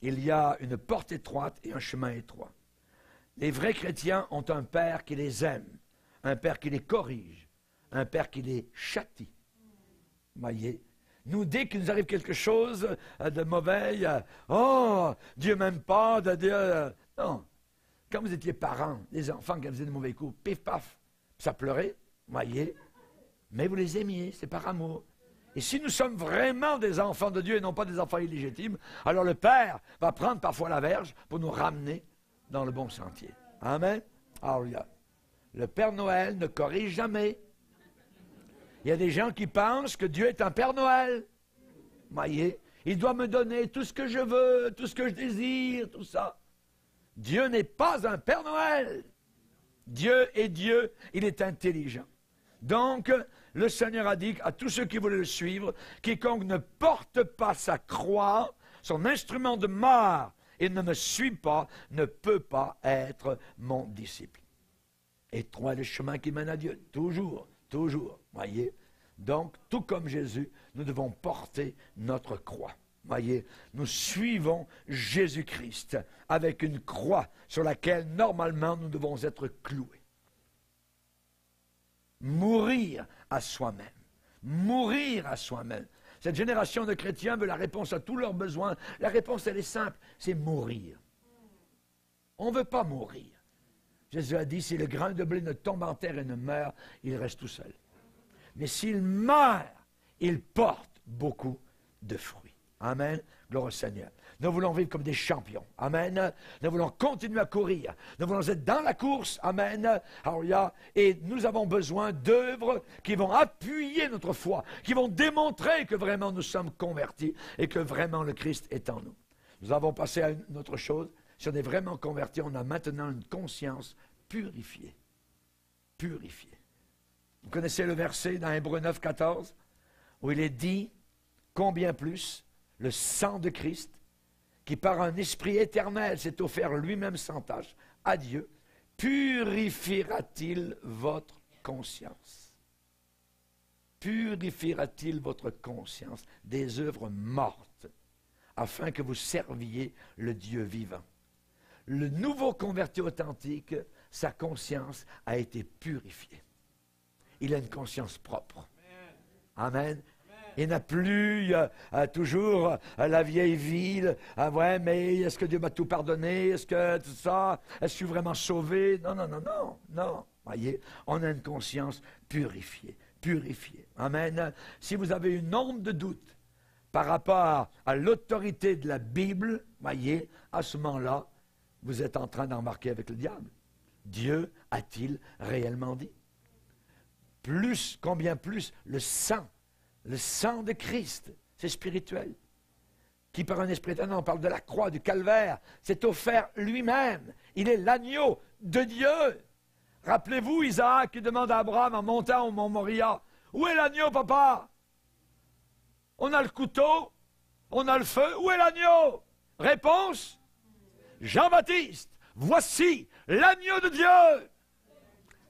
il y a une porte étroite et un chemin étroit. Les vrais chrétiens ont un Père qui les aime, un Père qui les corrige, un Père qui les châtie. Voyez, nous, dès qu'il nous arrive quelque chose de mauvais, oh, Dieu m'aime pas, Dieu... Non. Quand vous étiez parents, les enfants, quand ils faisaient de mauvais coups, pif, paf, ça pleurait, voyez, mais vous les aimiez, c'est par amour. Et si nous sommes vraiment des enfants de Dieu et non pas des enfants illégitimes, alors le Père va prendre parfois la verge pour nous ramener dans le bon sentier. Amen. Alléluia. Le Père Noël ne corrige jamais. Il y a des gens qui pensent que Dieu est un Père Noël. Voyez, il doit me donner tout ce que je veux, tout ce que je désire, tout ça. Dieu n'est pas un Père Noël. Dieu est Dieu, il est intelligent. Donc, le Seigneur a dit à tous ceux qui voulaient le suivre, quiconque ne porte pas sa croix, son instrument de mort, et ne me suit pas, ne peut pas être mon disciple. Étroit est le chemin qui mène à Dieu, toujours, toujours, voyez. Donc, tout comme Jésus, nous devons porter notre croix. Voyez, nous suivons Jésus-Christ avec une croix sur laquelle, normalement, nous devons être cloués. Mourir à soi-même. Mourir à soi-même. Cette génération de chrétiens veut la réponse à tous leurs besoins. La réponse, elle est simple, c'est mourir. On ne veut pas mourir. Jésus a dit, si le grain de blé ne tombe en terre et ne meurt, il reste tout seul. Mais s'il meurt, il porte beaucoup de fruits. Amen. Gloire au Seigneur. Nous voulons vivre comme des champions. Amen. Nous voulons continuer à courir. Nous voulons être dans la course. Amen. Alléluia. Et nous avons besoin d'œuvres qui vont appuyer notre foi, qui vont démontrer que vraiment nous sommes convertis et que vraiment le Christ est en nous. Nous avons passé à une autre chose. Si on est vraiment converti, on a maintenant une conscience purifiée. Purifiée. Vous connaissez le verset dans Hébreux 9, 14, où il est dit, combien plus le sang de Christ, qui par un esprit éternel s'est offert lui-même sans tâche à Dieu, purifiera-t-il votre conscience? Purifiera-t-il votre conscience des œuvres mortes, afin que vous serviez le Dieu vivant? Le nouveau converti authentique, sa conscience a été purifiée. Il a une conscience propre. Amen. Il n'a plus toujours la vieille vie. Ouais, mais est-ce que Dieu m'a tout pardonné? Est-ce que tout ça? Est-ce que je suis vraiment sauvé? Non, non, non, non, non. Voyez, on a une conscience purifiée. Purifiée. Amen. Si vous avez une onde de doute par rapport à l'autorité de la Bible, voyez, à ce moment-là, vous êtes en train d'embarquer avec le diable. Dieu a-t-il réellement dit? Plus, combien plus, le sang de Christ, c'est spirituel, qui par un esprit éternel, on parle de la croix, du calvaire, s'est offert lui-même. Il est l'agneau de Dieu. Rappelez-vous Isaac qui demande à Abraham en montant au mont Moria, où est l'agneau, papa? On a le couteau, on a le feu, où est l'agneau? Réponse, Jean-Baptiste, voici l'agneau de Dieu.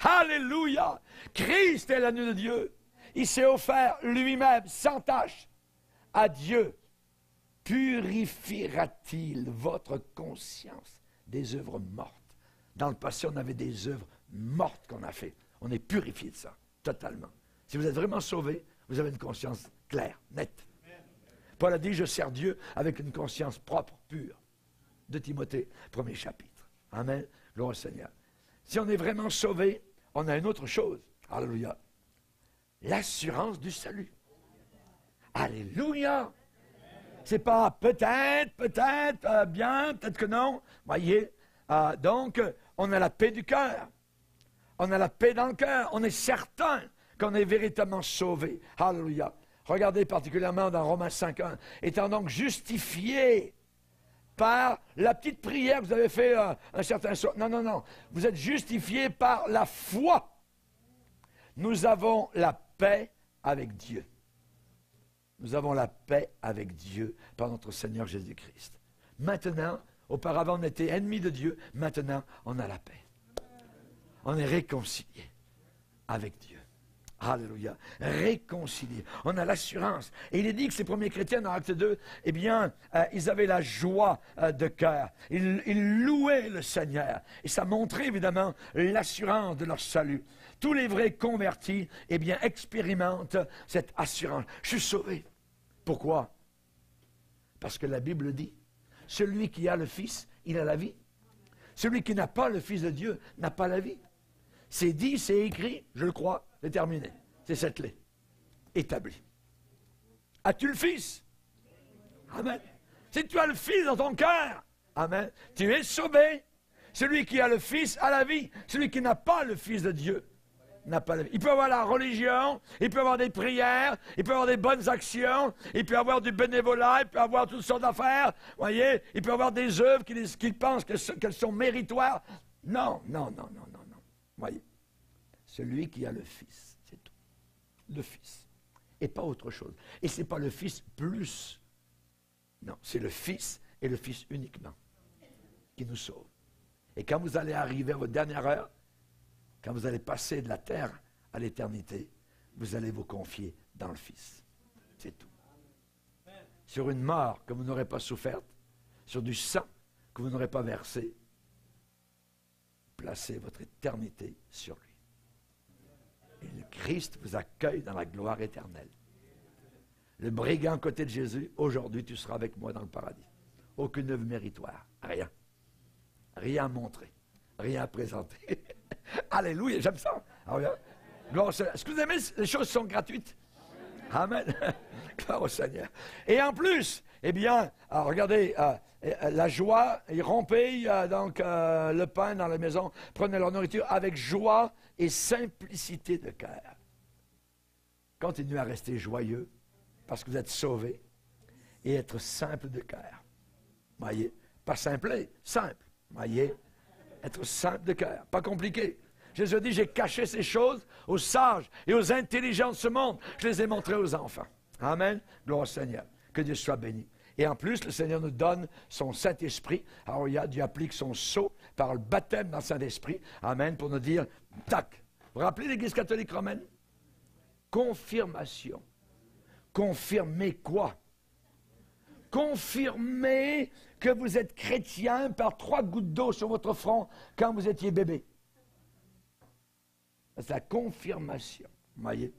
Alléluia! Christ est l'agneau de Dieu. Il s'est offert lui-même, sans tâche, à Dieu. Purifiera-t-il votre conscience des œuvres mortes? Dans le passé, on avait des œuvres mortes qu'on a faites. On est purifié de ça, totalement. Si vous êtes vraiment sauvé, vous avez une conscience claire, nette. Paul a dit, je sers Dieu avec une conscience propre, pure. De Timothée, 1er chapitre. Amen. Gloire au Seigneur. Si on est vraiment sauvé, on a une autre chose. Alléluia. L'assurance du salut. Alléluia. C'est pas peut-être, bien, peut-être que non. Voyez, donc, on a la paix du cœur. On a la paix dans le cœur. On est certain qu'on est véritablement sauvé. Alléluia. Regardez particulièrement dans Romains 5.1. Étant donc justifiés par la petite prière que vous avez fait un certain soir. Non, non, non. Vous êtes justifiés par la foi. Nous avons la paix avec Dieu. Nous avons la paix avec Dieu par notre Seigneur Jésus-Christ. Maintenant, auparavant on était ennemis de Dieu, maintenant on a la paix. On est réconciliés avec Dieu. Alléluia. Réconciliés. On a l'assurance. Et il est dit que ces premiers chrétiens dans Acte 2, eh bien, ils avaient la joie de cœur. Ils louaient le Seigneur. Et ça montrait évidemment l'assurance de leur salut. Tous les vrais convertis, eh bien, expérimentent cette assurance. Je suis sauvé. Pourquoi? Parce que la Bible dit, celui qui a le Fils, il a la vie. Celui qui n'a pas le Fils de Dieu n'a pas la vie. C'est dit, c'est écrit, je le crois, c'est terminé. C'est cette clé. Établi. As-tu le Fils? Amen. Si tu as le Fils dans ton cœur, amen, tu es sauvé. Celui qui a le Fils a la vie. Celui qui n'a pas le Fils de Dieu n'a pas la vie. Il peut avoir la religion, il peut avoir des prières, il peut avoir des bonnes actions, il peut avoir du bénévolat, il peut avoir toutes sortes d'affaires, voyez, il peut avoir des œuvres qu'il pense qu'elles sont méritoires. Non, non, non, non, non, non. Voyez, celui qui a le Fils, c'est tout. Le Fils. Et pas autre chose. Et ce n'est pas le Fils plus. Non, c'est le Fils et le Fils uniquement qui nous sauve. Et quand vous allez arriver à votre dernière heure, quand vous allez passer de la terre à l'éternité, vous allez vous confier dans le Fils. C'est tout. Sur une mort que vous n'aurez pas soufferte, sur du sang que vous n'aurez pas versé, placez votre éternité sur lui. Et le Christ vous accueille dans la gloire éternelle. Le brigand à côté de Jésus, aujourd'hui tu seras avec moi dans le paradis. Aucune œuvre méritoire, rien. Rien à montrer, rien à présenter. Alléluia, j'aime ça. Est-ce que vous aimez, les choses sont gratuites? Amen. Gloire au Seigneur. Et en plus, eh bien, regardez, la joie, ils rompaient le pain dans la maison, prenaient leur nourriture avec joie et simplicité de cœur. Continuez à rester joyeux parce que vous êtes sauvés et être simple de cœur. Voyez, pas simplet, simple. Voyez, être simple de cœur, pas compliqué. Jésus dit, j'ai caché ces choses aux sages et aux intelligents de ce monde. Je les ai montrées aux enfants. Amen. Gloire au Seigneur. Que Dieu soit béni. Et en plus, le Seigneur nous donne son Saint-Esprit. Alors, Dieu applique son sceau par le baptême dans le Saint-Esprit. Amen. Pour nous dire, tac. Vous vous rappelez l'Église catholique romaine? Confirmation. Confirmer quoi? Confirmer que vous êtes chrétien par 3 gouttes d'eau sur votre front quand vous étiez bébé. C'est la confirmation. Vous voyez?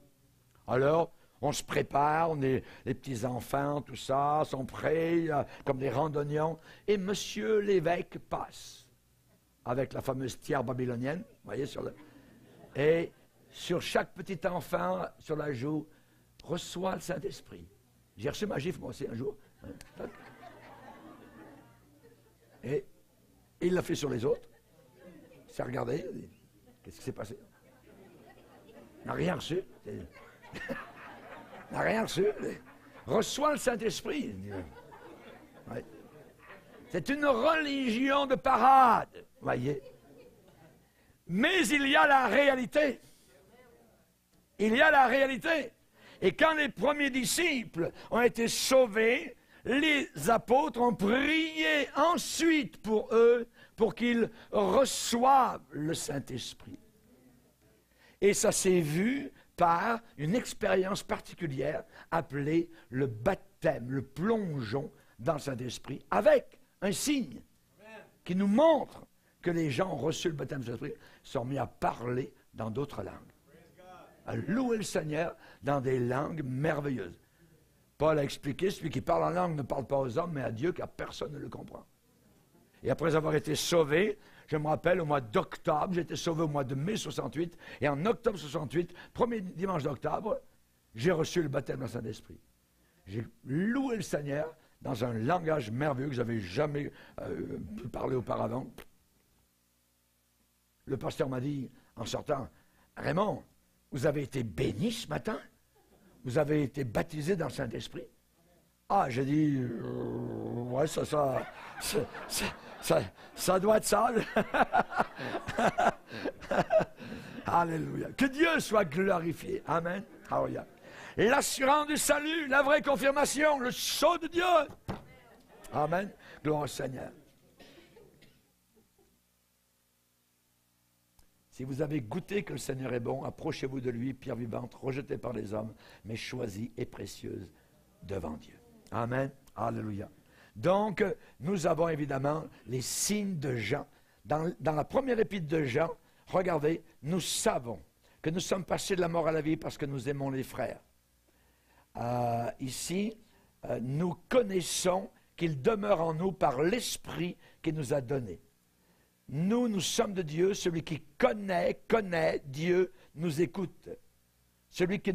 Alors, on se prépare, on est les petits-enfants, tout ça, sont prêts, comme des randonnions. Et monsieur l'évêque passe avec la fameuse tiare babylonienne, vous voyez, et sur chaque petit enfant, sur la joue, reçoit le Saint-Esprit. J'ai reçu ma gifle, moi aussi, un jour. Et il l'a fait sur les autres. Il s'est regardé, il dit, qu'est-ce qui s'est passé? Il n'a rien reçu. Il n'a rien reçu. Reçoit le Saint-Esprit. Ouais. C'est une religion de parade, voyez. Mais il y a la réalité. Il y a la réalité. Et quand les premiers disciples ont été sauvés, les apôtres ont prié ensuite pour eux, pour qu'ils reçoivent le Saint-Esprit. Et ça s'est vu par une expérience particulière appelée le baptême, le plongeon dans le Saint-Esprit, avec un signe qui nous montre que les gens ont reçu le baptême du Saint-Esprit, sont mis à parler dans d'autres langues, à louer le Seigneur dans des langues merveilleuses. Paul a expliqué, celui qui parle en langue ne parle pas aux hommes, mais à Dieu, car personne ne le comprend. Et après avoir été sauvé, je me rappelle, au mois d'octobre, j'ai été sauvé au mois de mai 68, et en octobre 68, premier dimanche d'octobre, j'ai reçu le baptême dans le Saint-Esprit. J'ai loué le Seigneur dans un langage merveilleux que je n'avais jamais pu parler auparavant. Le pasteur m'a dit, en sortant, « Raymond, vous avez été béni ce matin? Vous avez été baptisé dans le Saint-Esprit? » Ah, j'ai dit, ouais, ça doit être ça. Alléluia. Que Dieu soit glorifié. Amen. Alléluia. L'assurance du salut, la vraie confirmation, le sceau de Dieu. Amen. Gloire au Seigneur. Si vous avez goûté que le Seigneur est bon, approchez-vous de lui, pierre vivante, rejetée par les hommes, mais choisie et précieuse devant Dieu. Amen. Alléluia. Donc, nous avons évidemment les signes de Jean. Dans la première épître de Jean, regardez, nous savons que nous sommes passés de la mort à la vie parce que nous aimons les frères. Ici, nous connaissons qu'il demeure en nous par l'Esprit qu'il nous a donné. Nous sommes de Dieu. Celui qui connaît Dieu nous écoute. Celui qui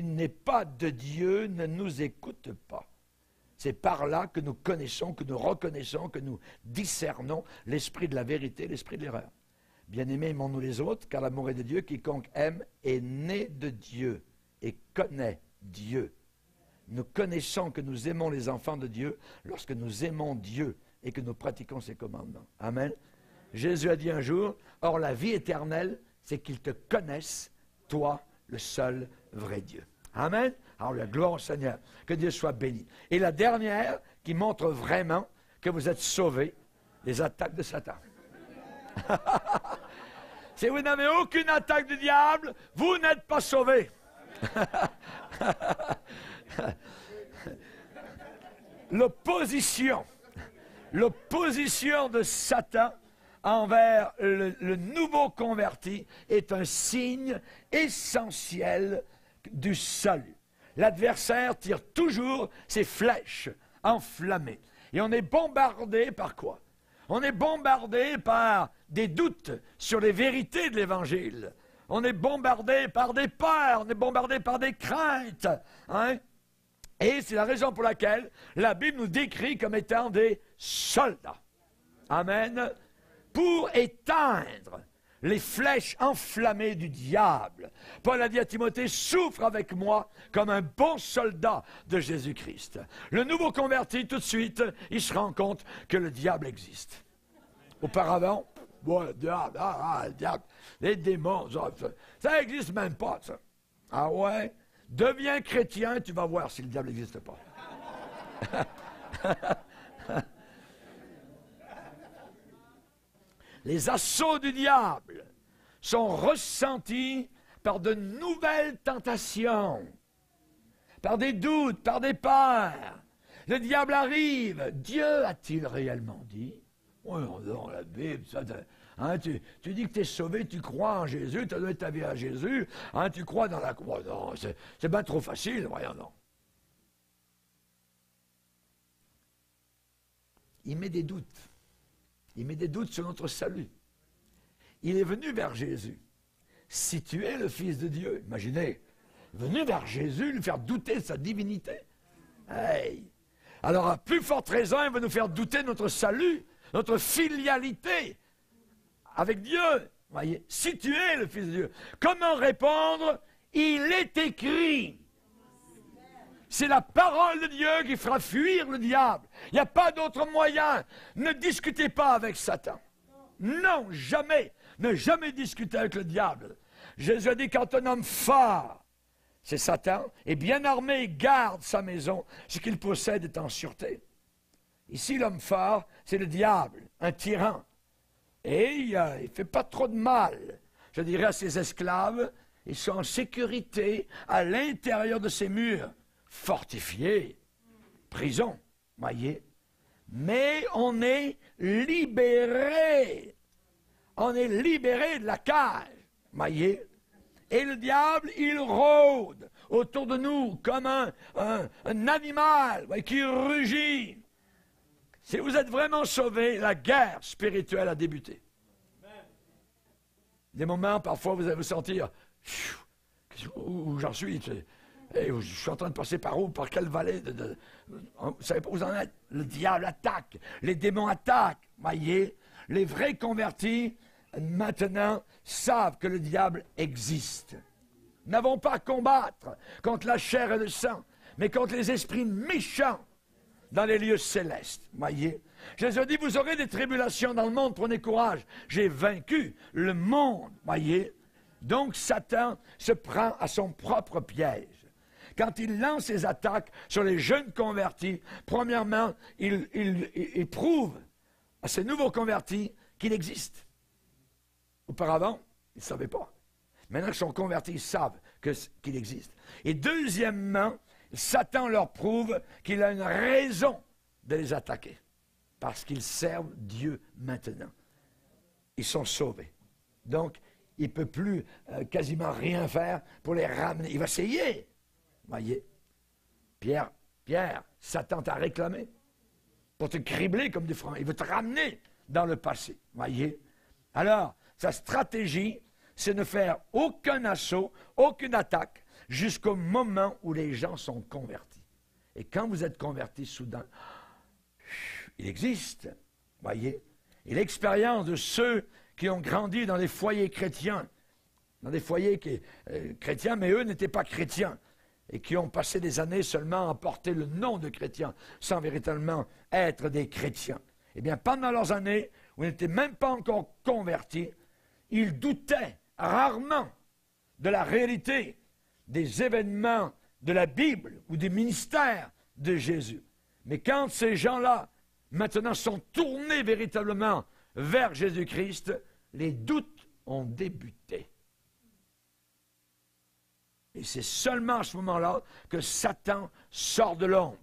n'est pas de Dieu ne nous écoute pas. C'est par là que nous connaissons, que nous reconnaissons, que nous discernons l'esprit de la vérité, l'esprit de l'erreur. Bien-aimés, aimons-nous les autres, car l'amour est de Dieu. Quiconque aime est né de Dieu et connaît Dieu. Nous connaissons que nous aimons les enfants de Dieu lorsque nous aimons Dieu et que nous pratiquons ses commandements. Amen. Jésus a dit un jour, « Or la vie éternelle, c'est qu'ils te connaissent, toi, le seul vrai Dieu. » Amen. Alors la gloire au Seigneur. Que Dieu soit béni. Et la dernière qui montre vraiment que vous êtes sauvés, les attaques de Satan. Si vous n'avez aucune attaque du diable, vous n'êtes pas sauvés. L'opposition de Satan envers le nouveau converti est un signe essentiel du salut. L'adversaire tire toujours ses flèches enflammées. Et on est bombardé par quoi? On est bombardé par des doutes sur les vérités de l'Évangile. On est bombardé par des peurs, on est bombardé par des craintes. Hein? Et c'est la raison pour laquelle la Bible nous décrit comme étant des soldats. Amen. Pour éteindre les flèches enflammées du diable. Paul a dit à Timothée, souffre avec moi comme un bon soldat de Jésus-Christ. Le nouveau converti, tout de suite, il se rend compte que le diable existe. Auparavant, bon, le diable, les démons, ça n'existe même pas, ça. Ah ouais? Deviens chrétien, tu vas voir si le diable n'existe pas. Les assauts du diable sont ressentis par de nouvelles tentations, par des doutes, par des peurs. Le diable arrive. Dieu a-t-il réellement dit? Oui, dans la Bible, ça, hein, tu dis que tu es sauvé, tu crois en Jésus, tu as donné ta vie à Jésus, hein, tu crois dans la croix. Non, c'est bien trop facile, voyons non. Il met des doutes. Il met des doutes sur notre salut. Il est venu vers Jésus. Si tu es le Fils de Dieu, imaginez, venu vers Jésus, lui faire douter de sa divinité. Hey. Alors, à plus forte raison, il va nous faire douter de notre salut, notre filialité avec Dieu. Voyez, si tu es le Fils de Dieu, comment répondre? Il est écrit. C'est la parole de Dieu qui fera fuir le diable. Il n'y a pas d'autre moyen. Ne discutez pas avec Satan. Non, jamais. Ne jamais discuter avec le diable. Jésus a dit, quand un homme fort, c'est Satan, est bien armé, garde sa maison, ce qu'il possède est en sûreté. Ici, l'homme fort, c'est le diable, un tyran. Et il ne fait pas trop de mal. Je dirais à ses esclaves, ils sont en sécurité à l'intérieur de ces murs. Fortifié, prison, voyez. Mais on est libéré. On est libéré de la cage, voyez. Et le diable, il rôde autour de nous comme un animal voyez, qui rugit. Si vous êtes vraiment sauvés, la guerre spirituelle a débuté. Des moments, parfois, vous allez vous sentir, où j'en suis, hey, je suis en train de passer par où? Par quelle vallée? Vous ne savez pas où vous en êtes? Le diable attaque, les démons attaquent. Voyez, les vrais convertis, maintenant, savent que le diable existe. Nous n'avons pas à combattre contre la chair et le sang, mais contre les esprits méchants dans les lieux célestes. Voyez, Jésus a dit, vous aurez des tribulations dans le monde, prenez courage. J'ai vaincu le monde. Voyez, donc Satan se prend à son propre piège. Quand il lance ses attaques sur les jeunes convertis, premièrement, il prouve à ces nouveaux convertis qu'il existe. Auparavant, Ils ne savaient pas. Maintenant qu'ils sont convertis, ils savent qu'il existe. Et deuxièmement, Satan leur prouve qu'il a une raison de les attaquer. Parce qu'ils servent Dieu maintenant. Ils sont sauvés. Donc, il ne peut plus quasiment rien faire pour les ramener. Il va essayer. Voyez, Pierre, Satan t'a réclamé pour te cribler comme du franc. Il veut te ramener dans le passé. Voyez. Alors, sa stratégie, c'est de ne faire aucun assaut, aucune attaque, jusqu'au moment où les gens sont convertis. Et quand vous êtes convertis, soudain, il existe. Voyez. Et l'expérience de ceux qui ont grandi dans des foyers chrétiens, dans des foyers chrétiens, mais eux n'étaient pas chrétiens, et qui ont passé des années seulement à porter le nom de chrétiens, sans véritablement être des chrétiens. Eh bien, pendant leurs années, où ils n'étaient même pas encore convertis, ils doutaient rarement de la réalité des événements de la Bible ou des ministères de Jésus. Mais quand ces gens-là, maintenant, sont tournés véritablement vers Jésus-Christ, les doutes ont débuté. Et c'est seulement à ce moment-là que Satan sort de l'ombre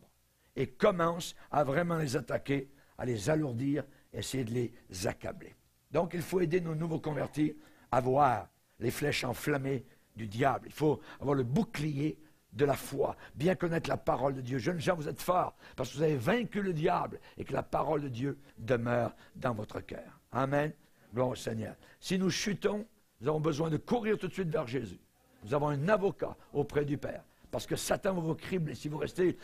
et commence à vraiment les attaquer, à les alourdir, essayer de les accabler. Donc, il faut aider nos nouveaux convertis à voir les flèches enflammées du diable. Il faut avoir le bouclier de la foi, bien connaître la parole de Dieu. Jeunes gens, vous êtes forts parce que vous avez vaincu le diable et que la parole de Dieu demeure dans votre cœur. Amen. Gloire au Seigneur. Si nous chutons, nous avons besoin de courir tout de suite vers Jésus. Nous avons un avocat auprès du Père. Parce que Satan va vous cribler. Si vous restez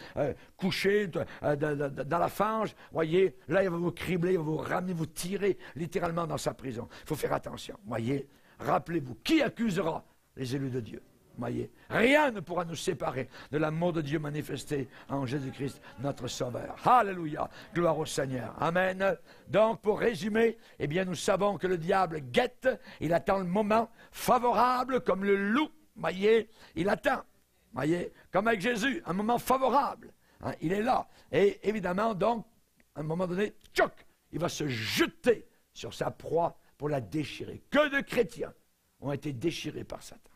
couché dans la fange, voyez, là, il va vous cribler, il va vous ramener, vous tirer littéralement dans sa prison. Il faut faire attention. Voyez, rappelez-vous, qui accusera les élus de Dieu? Voyez, rien ne pourra nous séparer de l'amour de Dieu manifesté en Jésus-Christ, notre Sauveur. Alléluia, gloire au Seigneur. Amen. Donc, pour résumer, eh bien, nous savons que le diable guette, il attend le moment favorable comme le loup. Voyez, il attend. Voyez, comme avec Jésus, un moment favorable. Hein, il est là. Et évidemment, donc, à un moment donné, tchoc, il va se jeter sur sa proie pour la déchirer. Que de chrétiens ont été déchirés par Satan.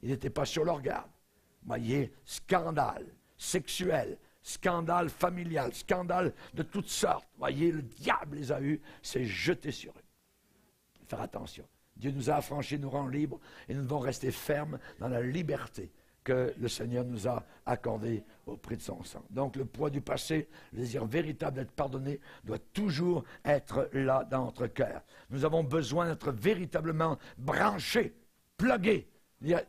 Ils n'étaient pas sur leur garde. Voyez, scandale sexuel, scandale familial, scandale de toutes sortes. Voyez, le diable les a eus, s'est jeté sur eux. Il faut faire attention. Dieu nous a affranchis, nous rend libres, et nous devons rester fermes dans la liberté que le Seigneur nous a accordée au prix de son sang. Donc le poids du passé, le désir véritable d'être pardonné, doit toujours être là dans notre cœur. Nous avons besoin d'être véritablement branchés, plugués,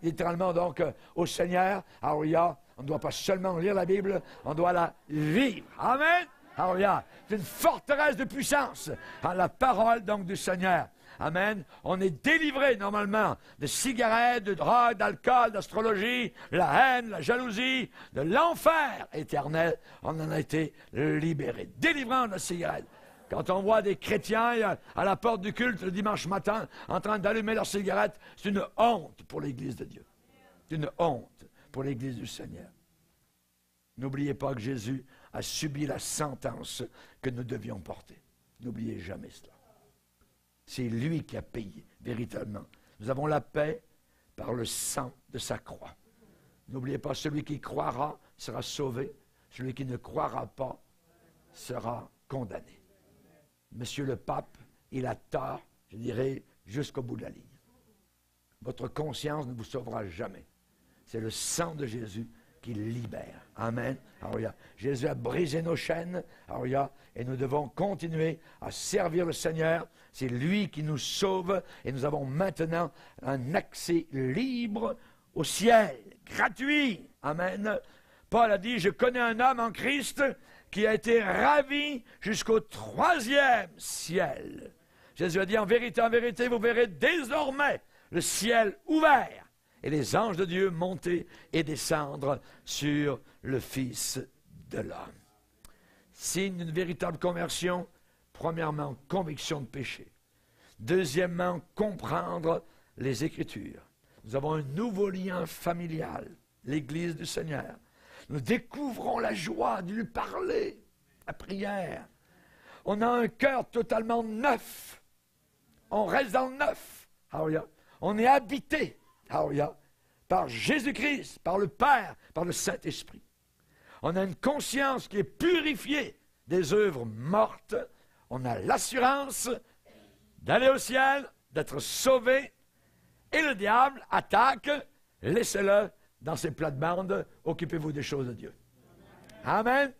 littéralement donc au Seigneur. Alléluia. On ne doit pas seulement lire la Bible, on doit la vivre. Amen. Alléluia. C'est une forteresse de puissance, la parole donc du Seigneur. Amen. On est délivré normalement de cigarettes, de drogue, d'alcool, d'astrologie, la haine, la jalousie, de l'enfer éternel. On en a été libéré. Délivrant de la cigarette. Quand on voit des chrétiens à la porte du culte le dimanche matin en train d'allumer leur cigarette, c'est une honte pour l'Église de Dieu. C'est une honte pour l'Église du Seigneur. N'oubliez pas que Jésus a subi la sentence que nous devions porter. N'oubliez jamais cela. C'est lui qui a payé, véritablement. Nous avons la paix par le sang de sa croix. N'oubliez pas, celui qui croira sera sauvé. Celui qui ne croira pas sera condamné. Monsieur le pape, il a tort, je dirais, jusqu'au bout de la ligne. Votre conscience ne vous sauvera jamais. C'est le sang de Jésus qui libère. Amen. Alléluia. Jésus a brisé nos chaînes. Alléluia. Et nous devons continuer à servir le Seigneur. C'est lui qui nous sauve. Et nous avons maintenant un accès libre au ciel. Gratuit. Amen. Paul a dit, je connais un homme en Christ qui a été ravi jusqu'au 3e ciel. Jésus a dit, en vérité, vous verrez désormais le ciel ouvert et les anges de Dieu monter et descendre sur le Fils de l'homme. Signe d'une véritable conversion, premièrement, conviction de péché. Deuxièmement, comprendre les Écritures. Nous avons un nouveau lien familial, l'Église du Seigneur. Nous découvrons la joie de lui parler, la prière. On a un cœur totalement neuf. On reste dans le neuf. Alléluia. On est habité, alléluia, par Jésus-Christ, par le Père, par le Saint-Esprit. On a une conscience qui est purifiée des œuvres mortes. On a l'assurance d'aller au ciel, d'être sauvé. Et le diable attaque, laissez-le dans ses plates-bandes, occupez-vous des choses de Dieu. Amen.